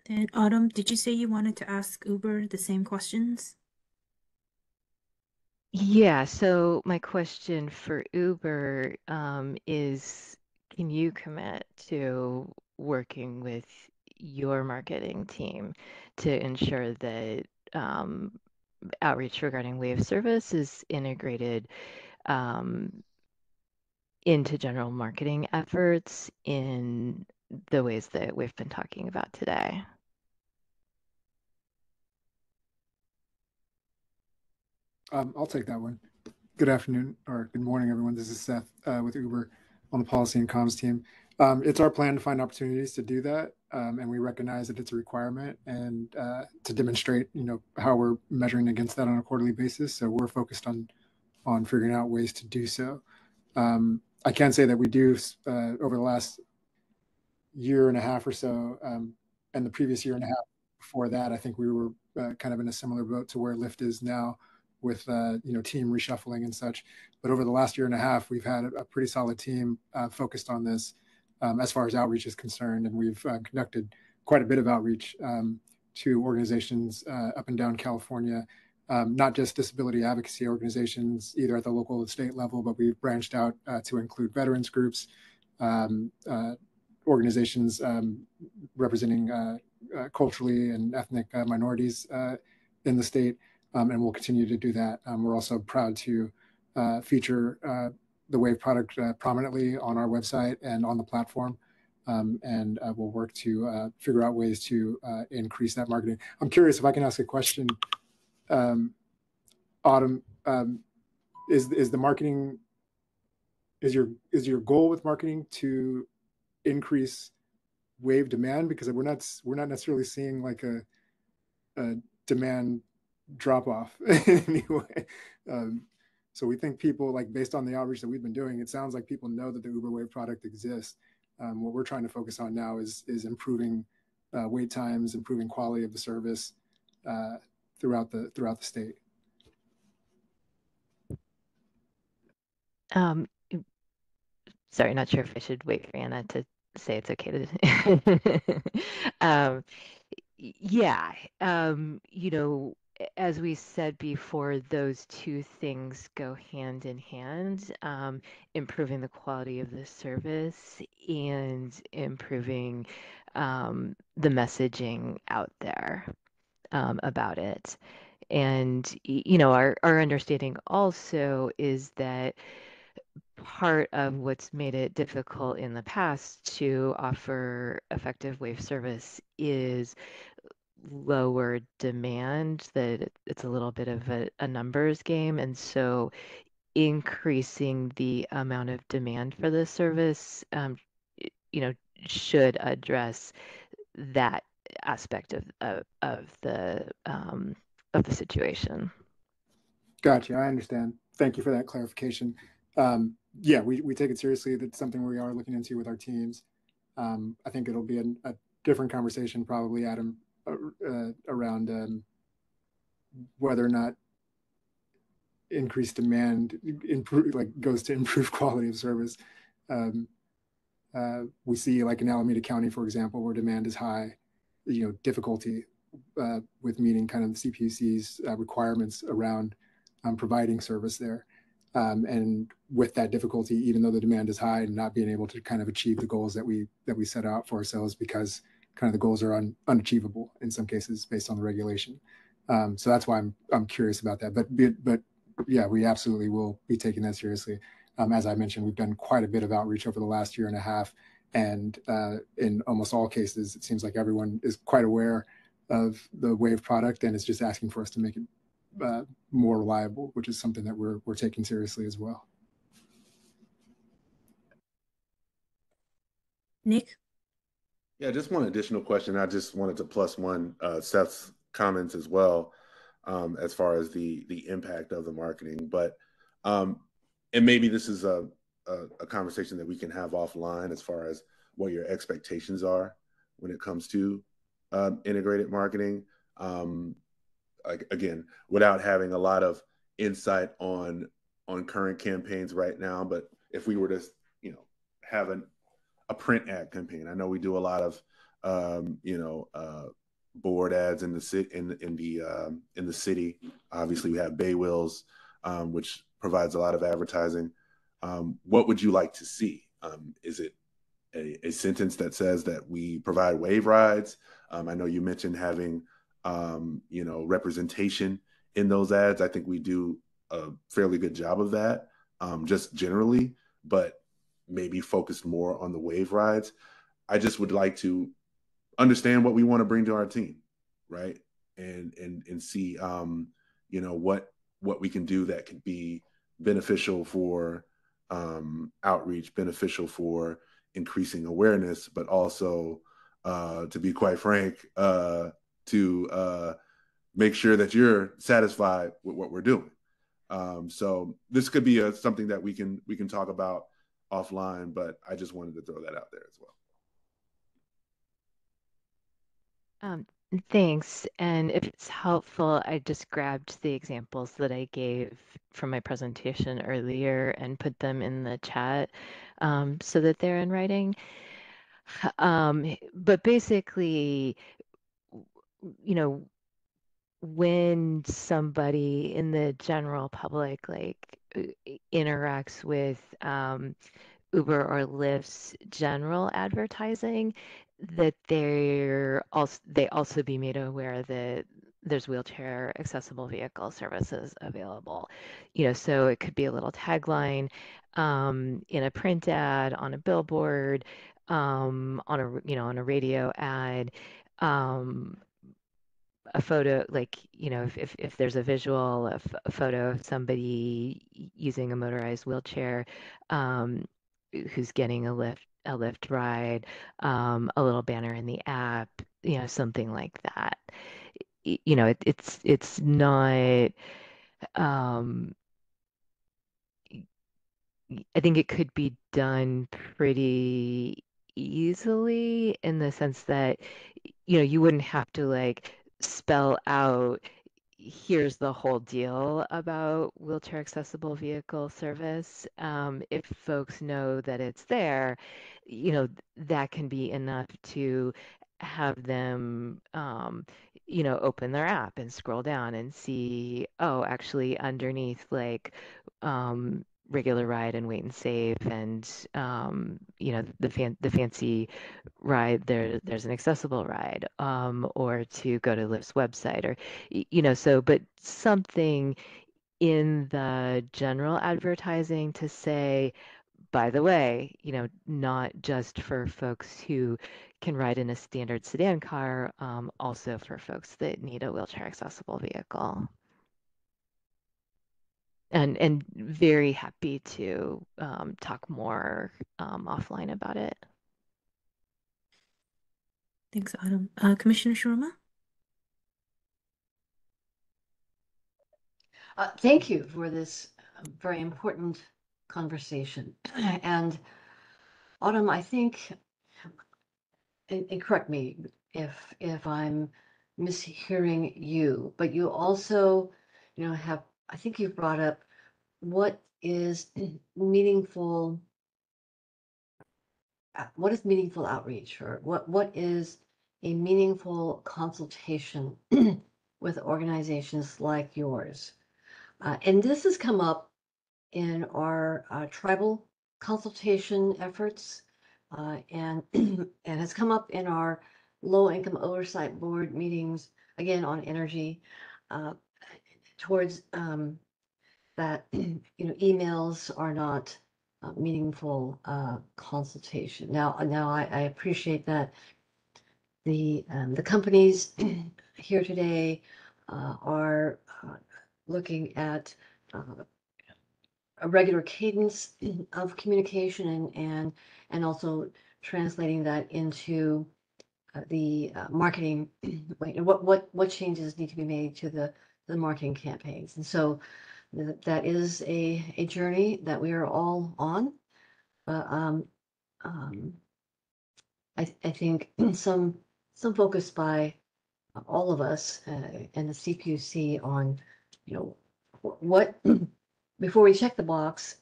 Then Autumn, did you say you wanted to ask Uber the same questions? Yeah, so my question for Uber is, can you commit to working with your marketing team to ensure that outreach regarding wave service is integrated into general marketing efforts in the ways that we've been talking about today? I'll take that one. Good afternoon or good morning, everyone. This is Seth with Uber on the policy and comms team. It's our plan to find opportunities to do that, and we recognize that it's a requirement and to demonstrate, how we're measuring against that on a quarterly basis. So we're focused on figuring out ways to do so. I can say that we do over the last year and a half or so, and the previous year and a half before that, I think we were kind of in a similar boat to where Lyft is now, with team reshuffling and such. But over the last year and a half, we've had a pretty solid team focused on this as far as outreach is concerned, and we've conducted quite a bit of outreach to organizations up and down California, not just disability advocacy organizations, either at the local or state level, but we've branched out to include veterans groups, organizations representing culturally and ethnic minorities in the state. And we'll continue to do that. We're also proud to feature the Wave product prominently on our website and on the platform. And we'll work to figure out ways to increase that marketing. I'm curious if I can ask a question. Autumn, is the marketing, is your goal with marketing to increase Wave demand? Because we're not necessarily seeing like a demand drop off anyway. So we think people, like, based on the outreach that we've been doing, it sounds like people know that the Uber Wave product exists. What we're trying to focus on now is improving wait times, improving quality of the service throughout the state. Sorry, not sure if I should wait for Anna to say it's okay to. Yeah, as we said before, those two things go hand in hand, improving the quality of the service and improving the messaging out there about it. And, our understanding also is that part of what's made it difficult in the past to offer effective wave service is lower demand, that it's a little bit of a numbers game. And so increasing the amount of demand for the service, should address that aspect of the situation. Gotcha. I understand. Thank you for that clarification. Yeah, we take it seriously. That's something we are looking into with our teams. I think it'll be a different conversation, probably, Adam, around whether or not increased demand goes to improve quality of service. We see, like in Alameda County, for example, where demand is high, difficulty with meeting kind of the CPUC's requirements around providing service there. And with that difficulty, even though the demand is high, and not being able to kind of achieve the goals that we set out for ourselves, because kind of the goals are unachievable in some cases based on the regulation. So that's why I'm curious about that. But yeah, we absolutely will be taking that seriously. As I mentioned, we've done quite a bit of outreach over the last year and a half, and in almost all cases, it seems like everyone is quite aware of the Wave product and is just asking for us to make it more reliable, which is something that we're taking seriously as well. Nick? Yeah, just one additional question. I just wanted to plus one Seth's comments as well, as far as the impact of the marketing. But and maybe this is a conversation that we can have offline as far as what your expectations are when it comes to integrated marketing. Again, without having a lot of insight on current campaigns right now, but if we were to, have a print ad campaign, I know we do a lot of, board ads in the city. In the city, obviously, we have Bay Wheels, which provides a lot of advertising. What would you like to see? Is it a sentence that says that we provide wave rides? I know you mentioned having, representation in those ads. I think we do a fairly good job of that, just generally, but maybe focused more on the wave rides. I just would like to understand what we want to bring to our team, right? And see, what we can do that could be beneficial for outreach, beneficial for increasing awareness, but also, to be quite frank, to make sure that you're satisfied with what we're doing. So this could be something that we can talk about offline, but I just wanted to throw that out there as well. Thanks. And if it's helpful, I just grabbed the examples that I gave from my presentation earlier and put them in the chat, so that they're in writing. But basically, when somebody in the general public interacts with Uber or Lyft's general advertising, that they also be made aware that there's wheelchair accessible vehicle services available. So it could be a little tagline in a print ad, on a billboard, on a radio ad. A photo, if there's a visual, a photo of somebody using a motorized wheelchair, who's getting a Lyft ride, a little banner in the app, something like that. It's not. I think it could be done pretty easily in the sense that, you wouldn't have to spell out, here's the whole deal about wheelchair accessible vehicle service. If folks know that it's there, that can be enough to have them, open their app and scroll down and see, oh, actually underneath regular ride and wait and save and the fancy ride, there's an accessible ride, or to go to Lyft's website, or but something in the general advertising to say, by the way, not just for folks who can ride in a standard sedan car, also for folks that need a wheelchair accessible vehicle. And very happy to talk more offline about it. Thanks, Autumn. Commissioner Sharma? Thank you for this very important conversation. And Autumn, I think, and correct me if I'm mishearing you, but you also, I think you've brought up what is meaningful outreach, or what is a meaningful consultation with organizations like yours. And this has come up in our tribal consultation efforts, and and has come up in our low-income oversight board meetings, again on energy, towards that emails are not meaningful consultation. Now I appreciate that the companies here today are looking at a regular cadence of communication, and also translating that into the marketing. What changes need to be made to the marketing campaigns, and so that is a journey that we are all on. but I think some focus by all of us and the CPUC on, what before we check the box,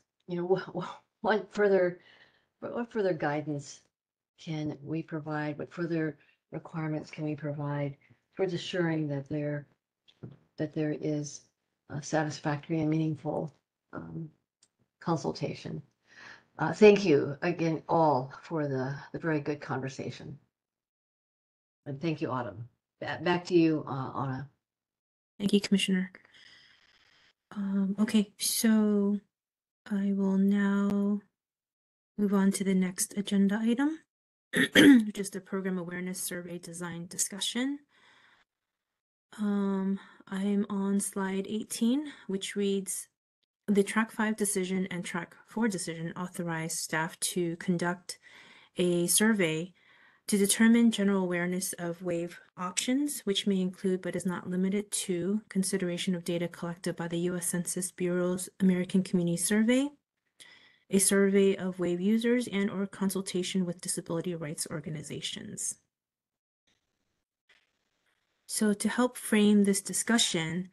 what further guidance can we provide? What further requirements can we provide towards assuring that there is a satisfactory and meaningful consultation? Thank you again all for the very good conversation. And thank you, Autumn. Back to you, Anna. Thank you, Commissioner. Okay, so I will now move on to the next agenda item, which is the Program Awareness Survey Design discussion. I'm on slide 18, which reads, the Track 5 decision and Track 4 decision authorize staff to conduct a survey to determine general awareness of WAVE options, which may include but is not limited to consideration of data collected by the U.S. Census Bureau's American Community Survey, a survey of WAVE users, and or consultation with disability rights organizations. So to help frame this discussion,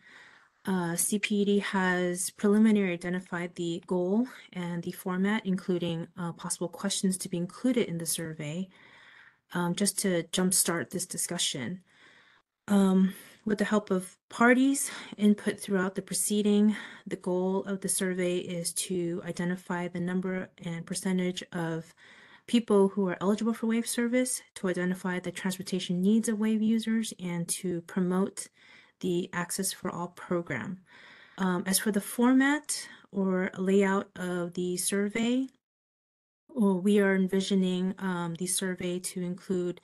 CPED has preliminarily identified the goal and the format, including possible questions to be included in the survey, just to jumpstart this discussion. With the help of parties' input throughout the proceeding, the goal of the survey is to identify the number and percentage of people who are eligible for WAVE service, to identify the transportation needs of WAVE users, and to promote the Access for All program. As for the format or layout of the survey, we are envisioning the survey to include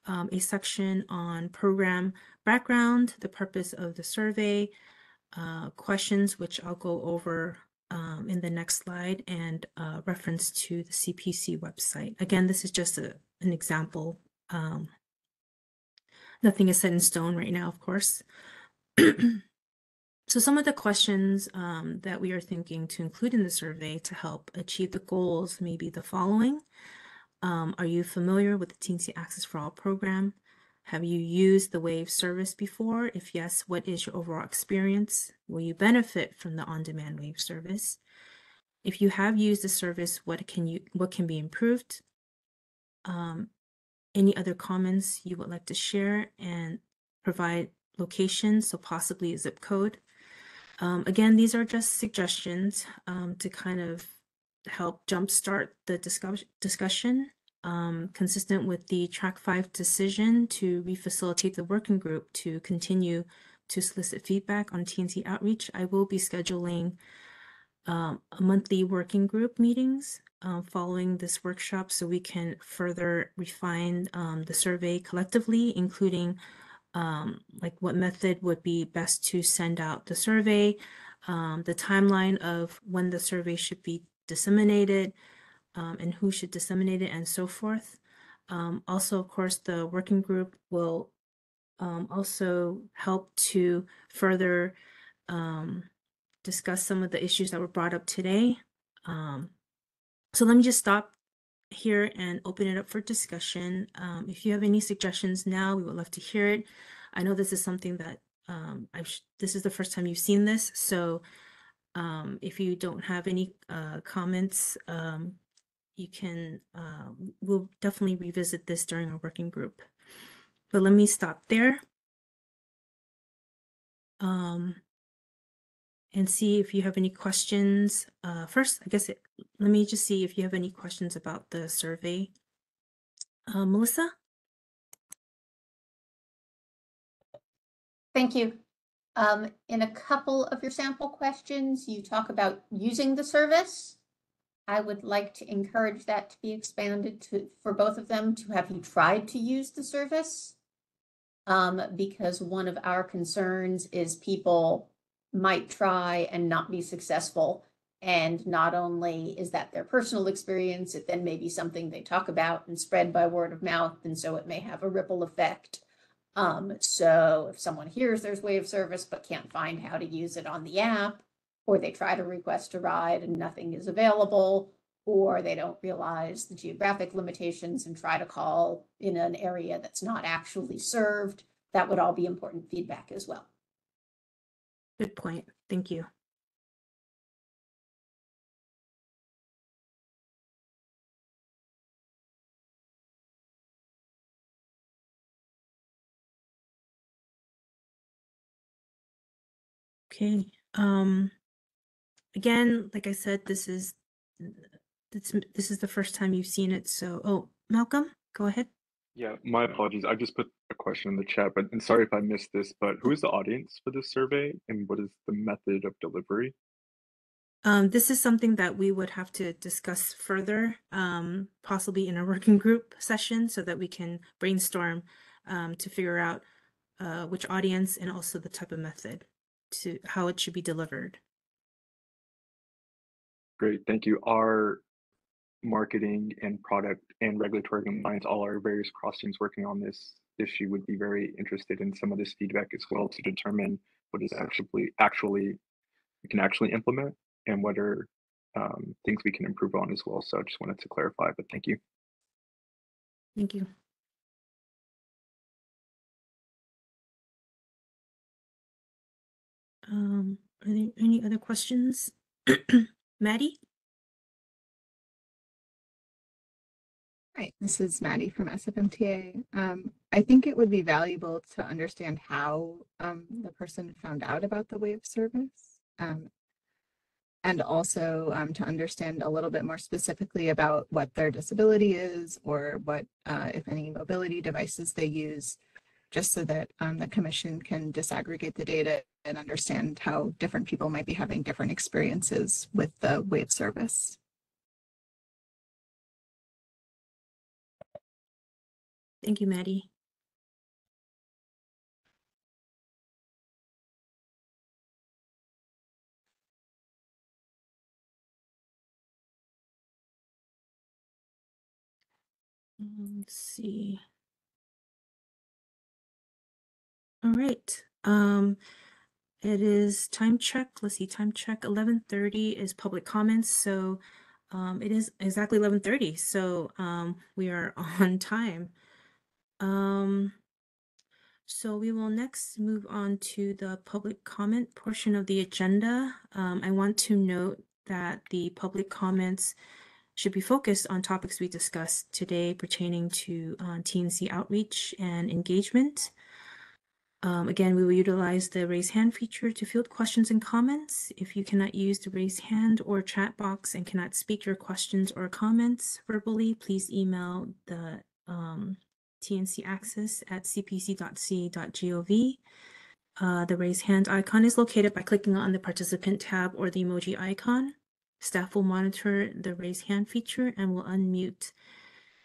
a section on program background, the purpose of the survey, questions, which I'll go over in the next slide, and reference to the CPUC website. Again, this is just an example. Nothing is set in stone right now, of course. So some of the questions that we are thinking to include in the survey to help achieve the goals may be the following. Are you familiar with the TNC Access for All program? Have you used the WAVE service before? If yes, what is your overall experience? Will you benefit from the on-demand WAVE service? If you have used the service, what can be improved? Any other comments you would like to share, and provide location, so possibly a zip code. Again, these are just suggestions to kind of help jumpstart the discussion, consistent with the Track 5 decision to refacilitate the working group to continue to solicit feedback on TNC outreach. I will be scheduling a monthly working group meetings following this workshop, so we can further refine the survey collectively, including like what method would be best to send out the survey, the timeline of when the survey should be disseminated, and who should disseminate it, and so forth. Also, of course, the working group will also help to further discuss some of the issues that were brought up today. So let me just stop here and open it up for discussion. If you have any suggestions now, we would love to hear it. I know this is something that this is the first time you've seen this, so if you don't have any comments, you can, we'll definitely revisit this during our working group. But let me stop there. And see if you have any questions. First, I guess, let me just see if you have any questions about the survey. Melissa? Thank you. In a couple of your sample questions, you talk about using the service. I would like to encourage that to be expanded for both of them to have you tried to use the service. Because one of our concerns is people might try and not be successful. And not only is that their personal experience, it then may be something they talk about and spread by word of mouth. And so it may have a ripple effect. So if someone hears there's WAVE service but can't find how to use it on the app, or they try to request a ride and nothing is available, or they don't realize the geographic limitations and try to call in an area that's not actually served. That would all be important feedback as well. Good point. Thank you. Okay. Again, like I said, this is the first time you've seen it. So, oh, Malcolm, go ahead. Yeah, my apologies. I just put a question in the chat, and sorry if I missed this, but who is the audience for this survey and what is the method of delivery? This is something that we would have to discuss further, possibly in a working group session, so that we can brainstorm to figure out which audience and also the type of method to how it should be delivered. Great, thank you. Our marketing and product and regulatory compliance, all our various cross teams working on this issue would be very interested in some of this feedback as well to determine what is actually we can actually implement and what are things we can improve on as well. So I just wanted to clarify, but thank you. Thank you. Are there any other questions? Maddie? Hi, this is Maddie from SFMTA. I think it would be valuable to understand how the person found out about the WAVE service, and also to understand a little bit more specifically about what their disability is or what, if any, mobility devices they use, just so that the commission can disaggregate the data and understand how different people might be having different experiences with the WAVE service. Thank you, Maddie. Let's see. All right. It is time check. Let's see, time check. 11:30 is public comments. So it is exactly 11:30. So we are on time. So we will next move on to the public comment portion of the agenda. I want to note that the public comments should be focused on topics we discussed today pertaining to TNC outreach and engagement. Again, we will utilize the raise hand feature to field questions and comments. If you cannot use the raise hand or chat box and cannot speak your questions or comments verbally, please email the TNC access at cpc.ca.gov. The raise hand icon is located by clicking on the participant tab or the emoji icon. Staff will monitor the raise hand feature and will unmute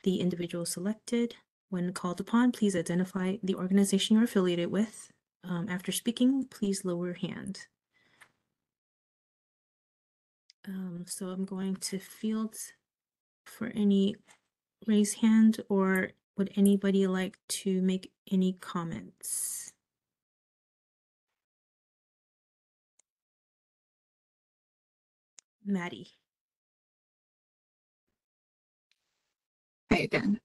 the individual selected. When called upon, please identify the organization you're affiliated with. After speaking, please lower your hand. So I'm going to field for any raise hand, or would anybody like to make any comments? Maddie. Hi again.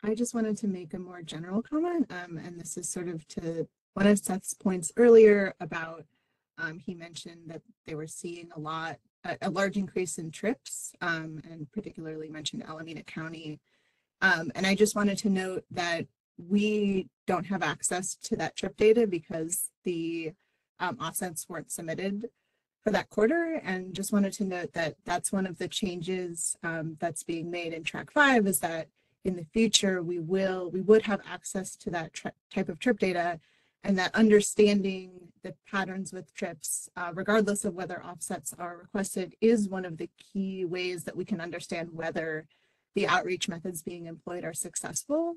I just wanted to make a more general comment, and this is sort of to one of Seth's points earlier about he mentioned that they were seeing a large increase in trips, and particularly mentioned Alameda County. And I just wanted to note that we don't have access to that trip data because the offsets weren't submitted for that quarter, and just wanted to note that that's one of the changes that's being made in track 5, is that in the future we would have access to that type of trip data, and that understanding the patterns with trips, regardless of whether offsets are requested, is one of the key ways that we can understand whether the outreach methods being employed are successful.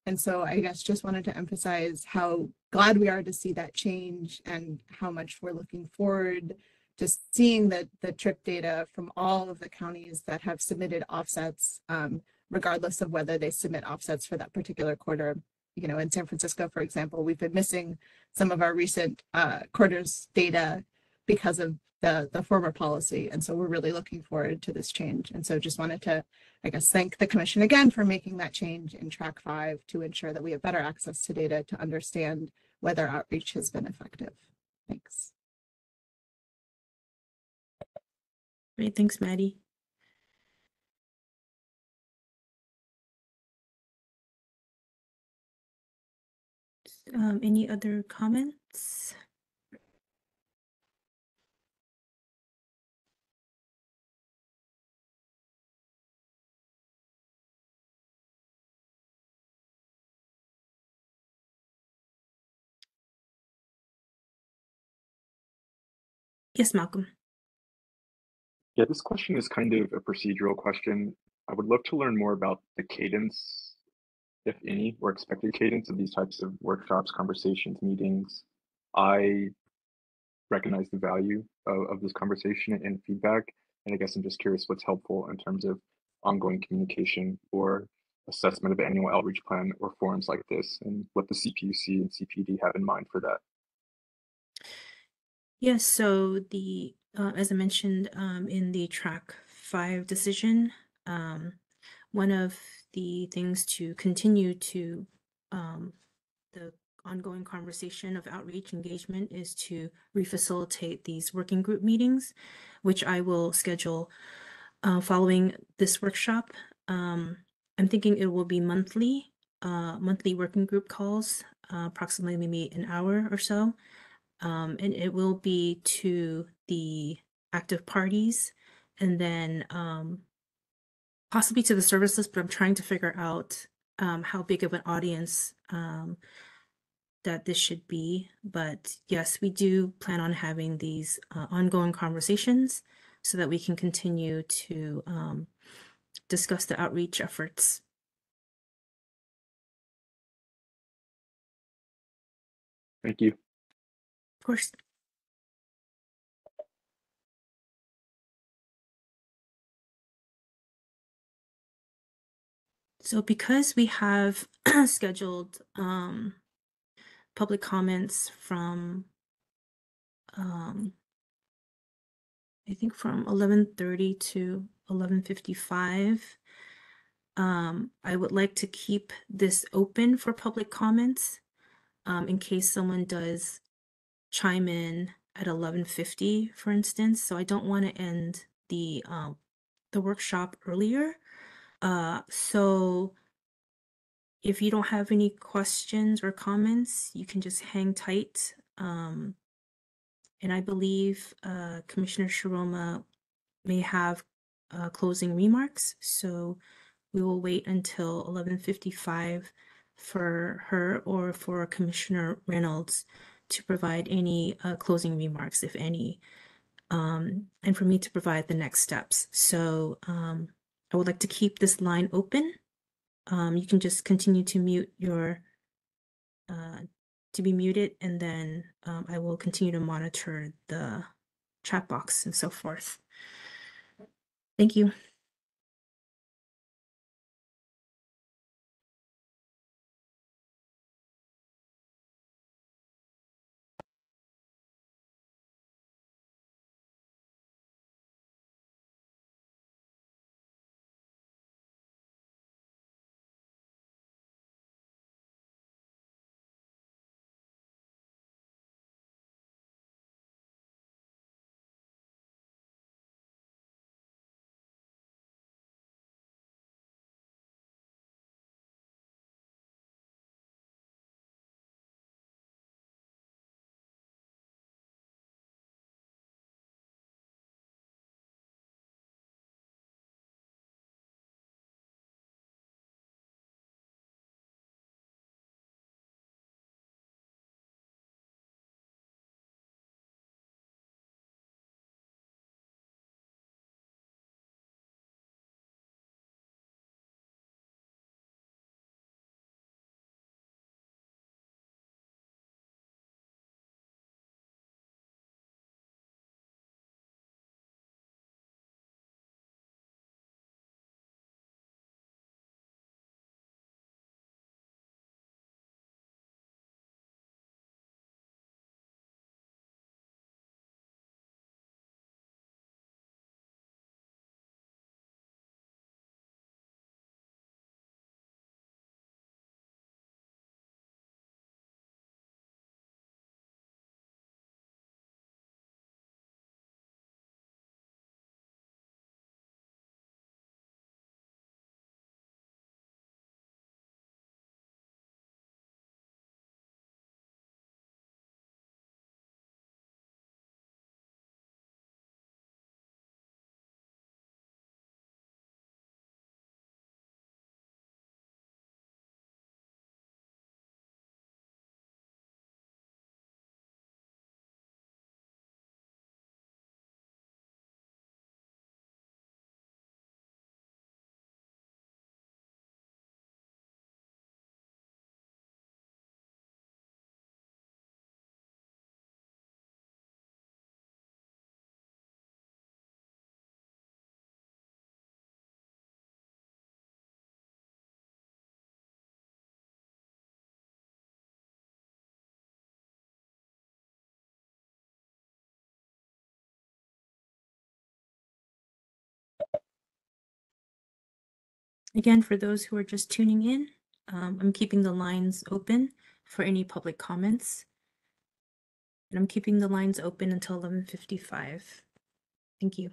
And so I guess just wanted to emphasize how glad we are to see that change and how much we're looking forward to seeing the trip data from all of the counties that have submitted offsets, regardless of whether they submit offsets for that particular quarter. You know, in San Francisco, for example, we've been missing some of our recent quarters data because of the former policy. And so we're really looking forward to this change. And so just wanted to, I guess, thank the commission again for making that change in track 5 to ensure that we have better access to data to understand whether outreach has been effective. Thanks. Great, thanks, Maddie. Any other comments? Yes, Malcolm. Yeah, this question is kind of a procedural question. I would love to learn more about the cadence, if any, or expected cadence of these types of workshops, conversations, meetings. I recognize the value of this conversation and feedback, and I guess I'm just curious what's helpful in terms of ongoing communication or assessment of annual outreach plan or forums like this, and what the CPUC and CPD have in mind for that. Yes, so the as I mentioned in the track 5 decision, one of the things to continue to the ongoing conversation of outreach engagement is to refacilitate these working group meetings, which I will schedule following this workshop. I'm thinking it will be monthly working group calls, approximately maybe an hour or so. And it will be to the active parties and then possibly to the services, but I'm trying to figure out how big of an audience that this should be. But yes, we do plan on having these ongoing conversations so that we can continue to discuss the outreach efforts. Thank you. Of course. So because we have scheduled public comments from I think from 11:30 to 11:55, I would like to keep this open for public comments in case someone does chime in at 11:50, for instance. So I don't want to end the workshop earlier. So if you don't have any questions or comments, you can just hang tight. And I believe Commissioner Shiroma may have closing remarks. So we will wait until 11:55 for her or for Commissioner Reynolds to provide any closing remarks, if any, and for me to provide the next steps. So I would like to keep this line open. You can just continue to mute your to be muted, and then I will continue to monitor the chat box and so forth. Thank you. Again, for those who are just tuning in, I'm keeping the lines open for any public comments. And I'm keeping the lines open until 11:55. Thank you.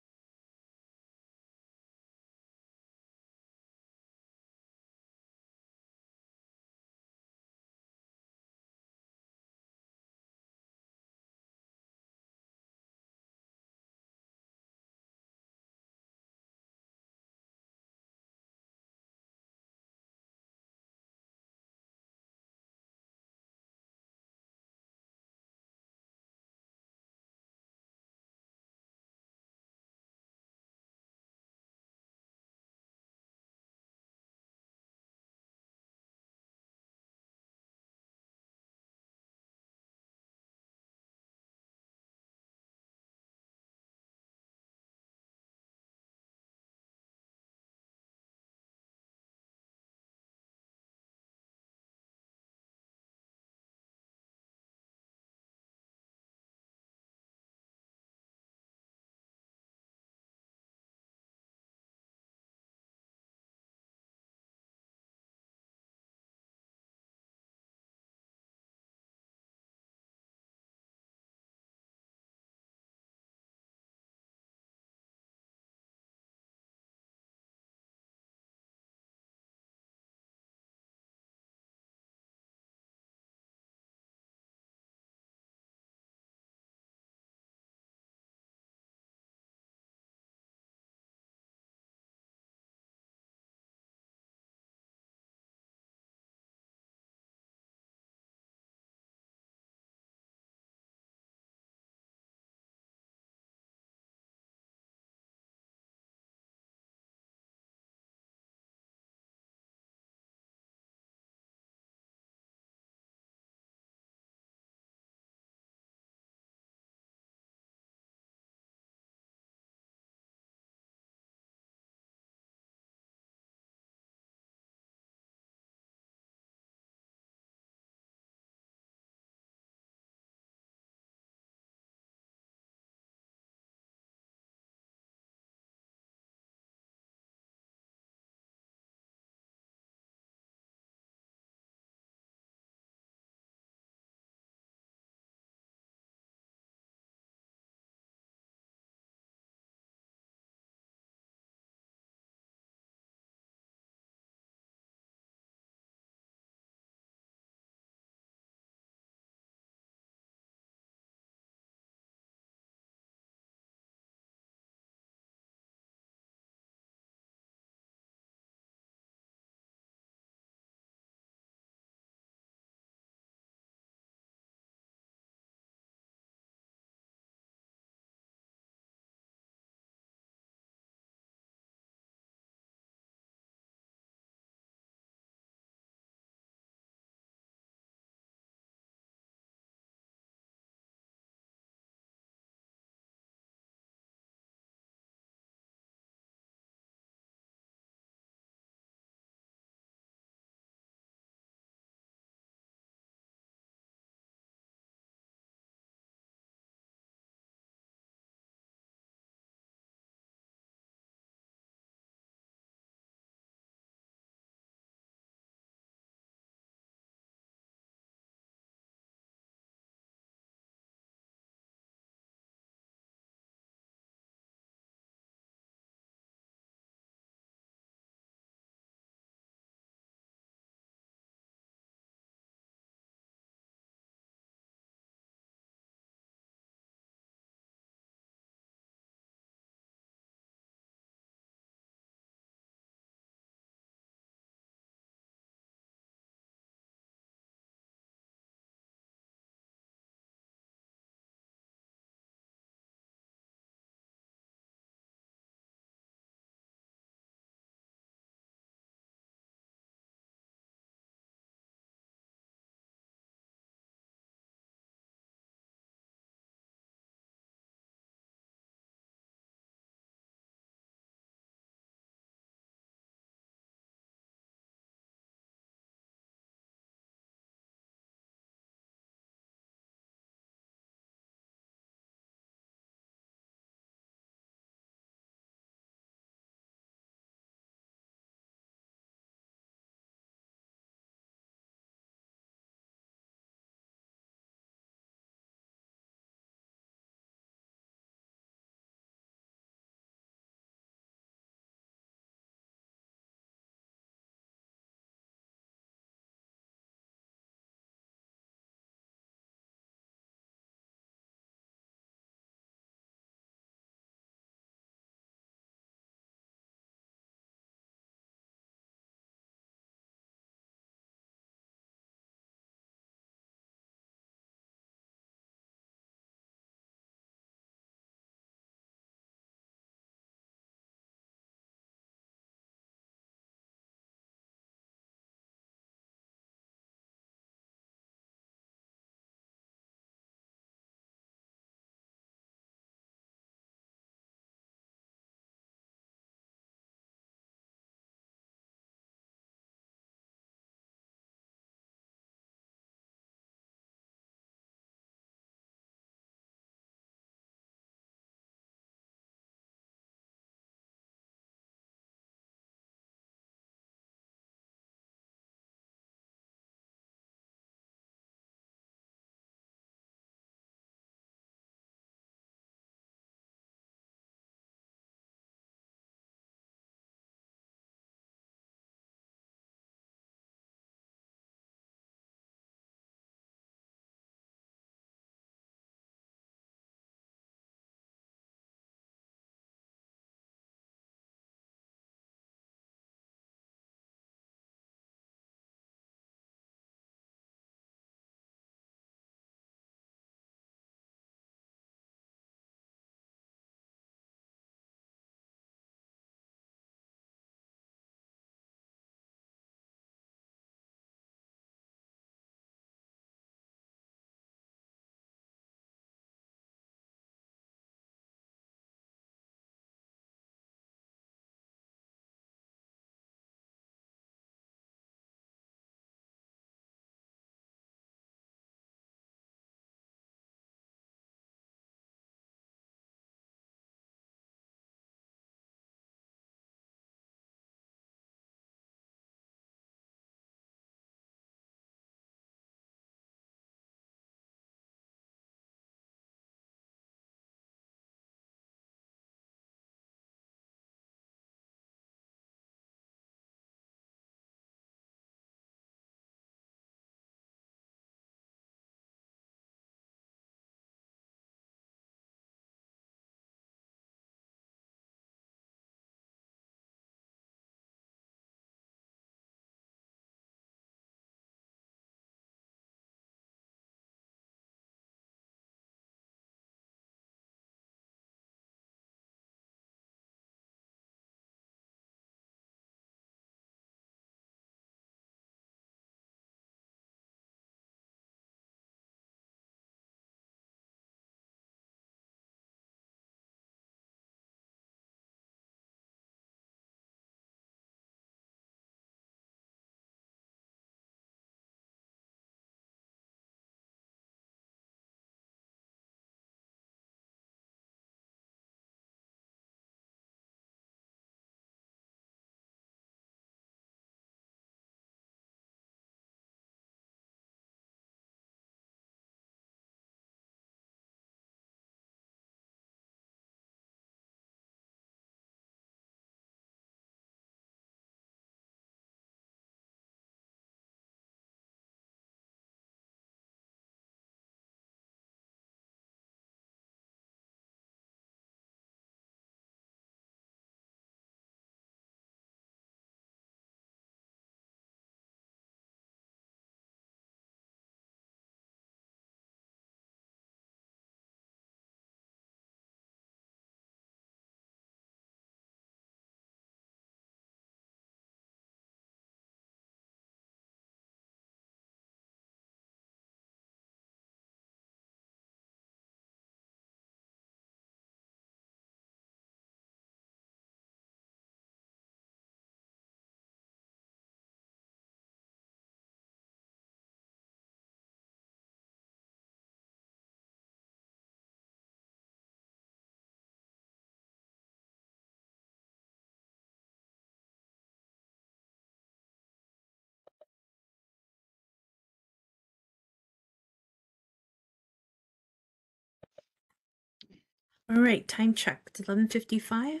All right, time check. It's 11:55.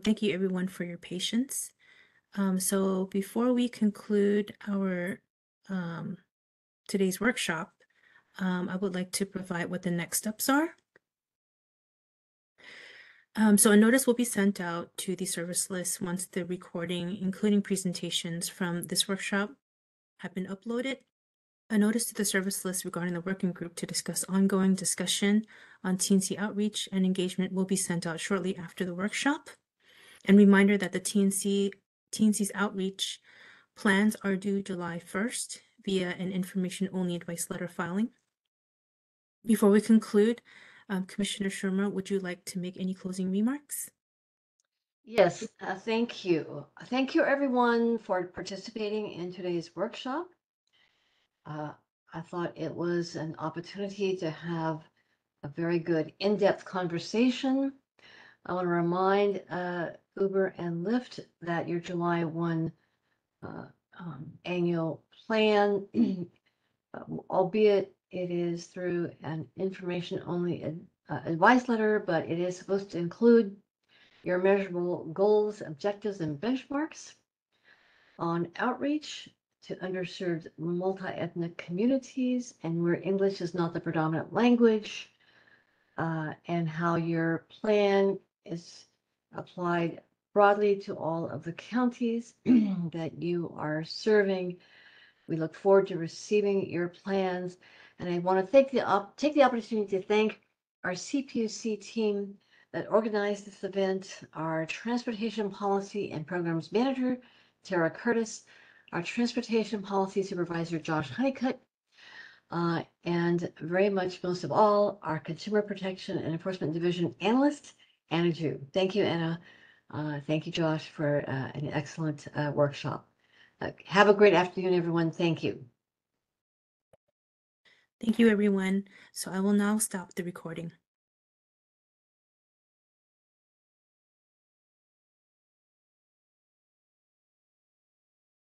Thank you everyone for your patience. So before we conclude our today's workshop, I would like to provide what the next steps are. So a notice will be sent out to the service list once the recording, including presentations from this workshop, have been uploaded. A notice to the service list regarding the working group to discuss ongoing discussion on TNC outreach and engagement will be sent out shortly after the workshop. And reminder that the TNC's outreach plans are due July 1st via an information-only advice letter filing. Before we conclude, Commissioner Shermer, would you like to make any closing remarks? Yes, thank you. Thank you everyone for participating in today's workshop. I thought it was an opportunity to have a very good in-depth conversation. I want to remind Uber and Lyft that your July 1 annual plan, albeit it is through an information-only advice letter, but it is supposed to include your measurable goals, objectives, and benchmarks on outreach to underserved multi-ethnic communities and where English is not the predominant language, and how your plan is applied broadly to all of the counties that you are serving. We look forward to receiving your plans, and I want to take the opportunity to thank our CPUC team that organized this event, our Transportation Policy and Programs Manager, Tara Curtis, our Transportation Policy Supervisor, Josh Honeycutt, and very much most of all, our Consumer Protection and Enforcement Division Analyst, Anna Ju. Thank you, Anna. Thank you, Josh, for an excellent workshop. Have a great afternoon, everyone. Thank you. Thank you, everyone. So I will now stop the recording.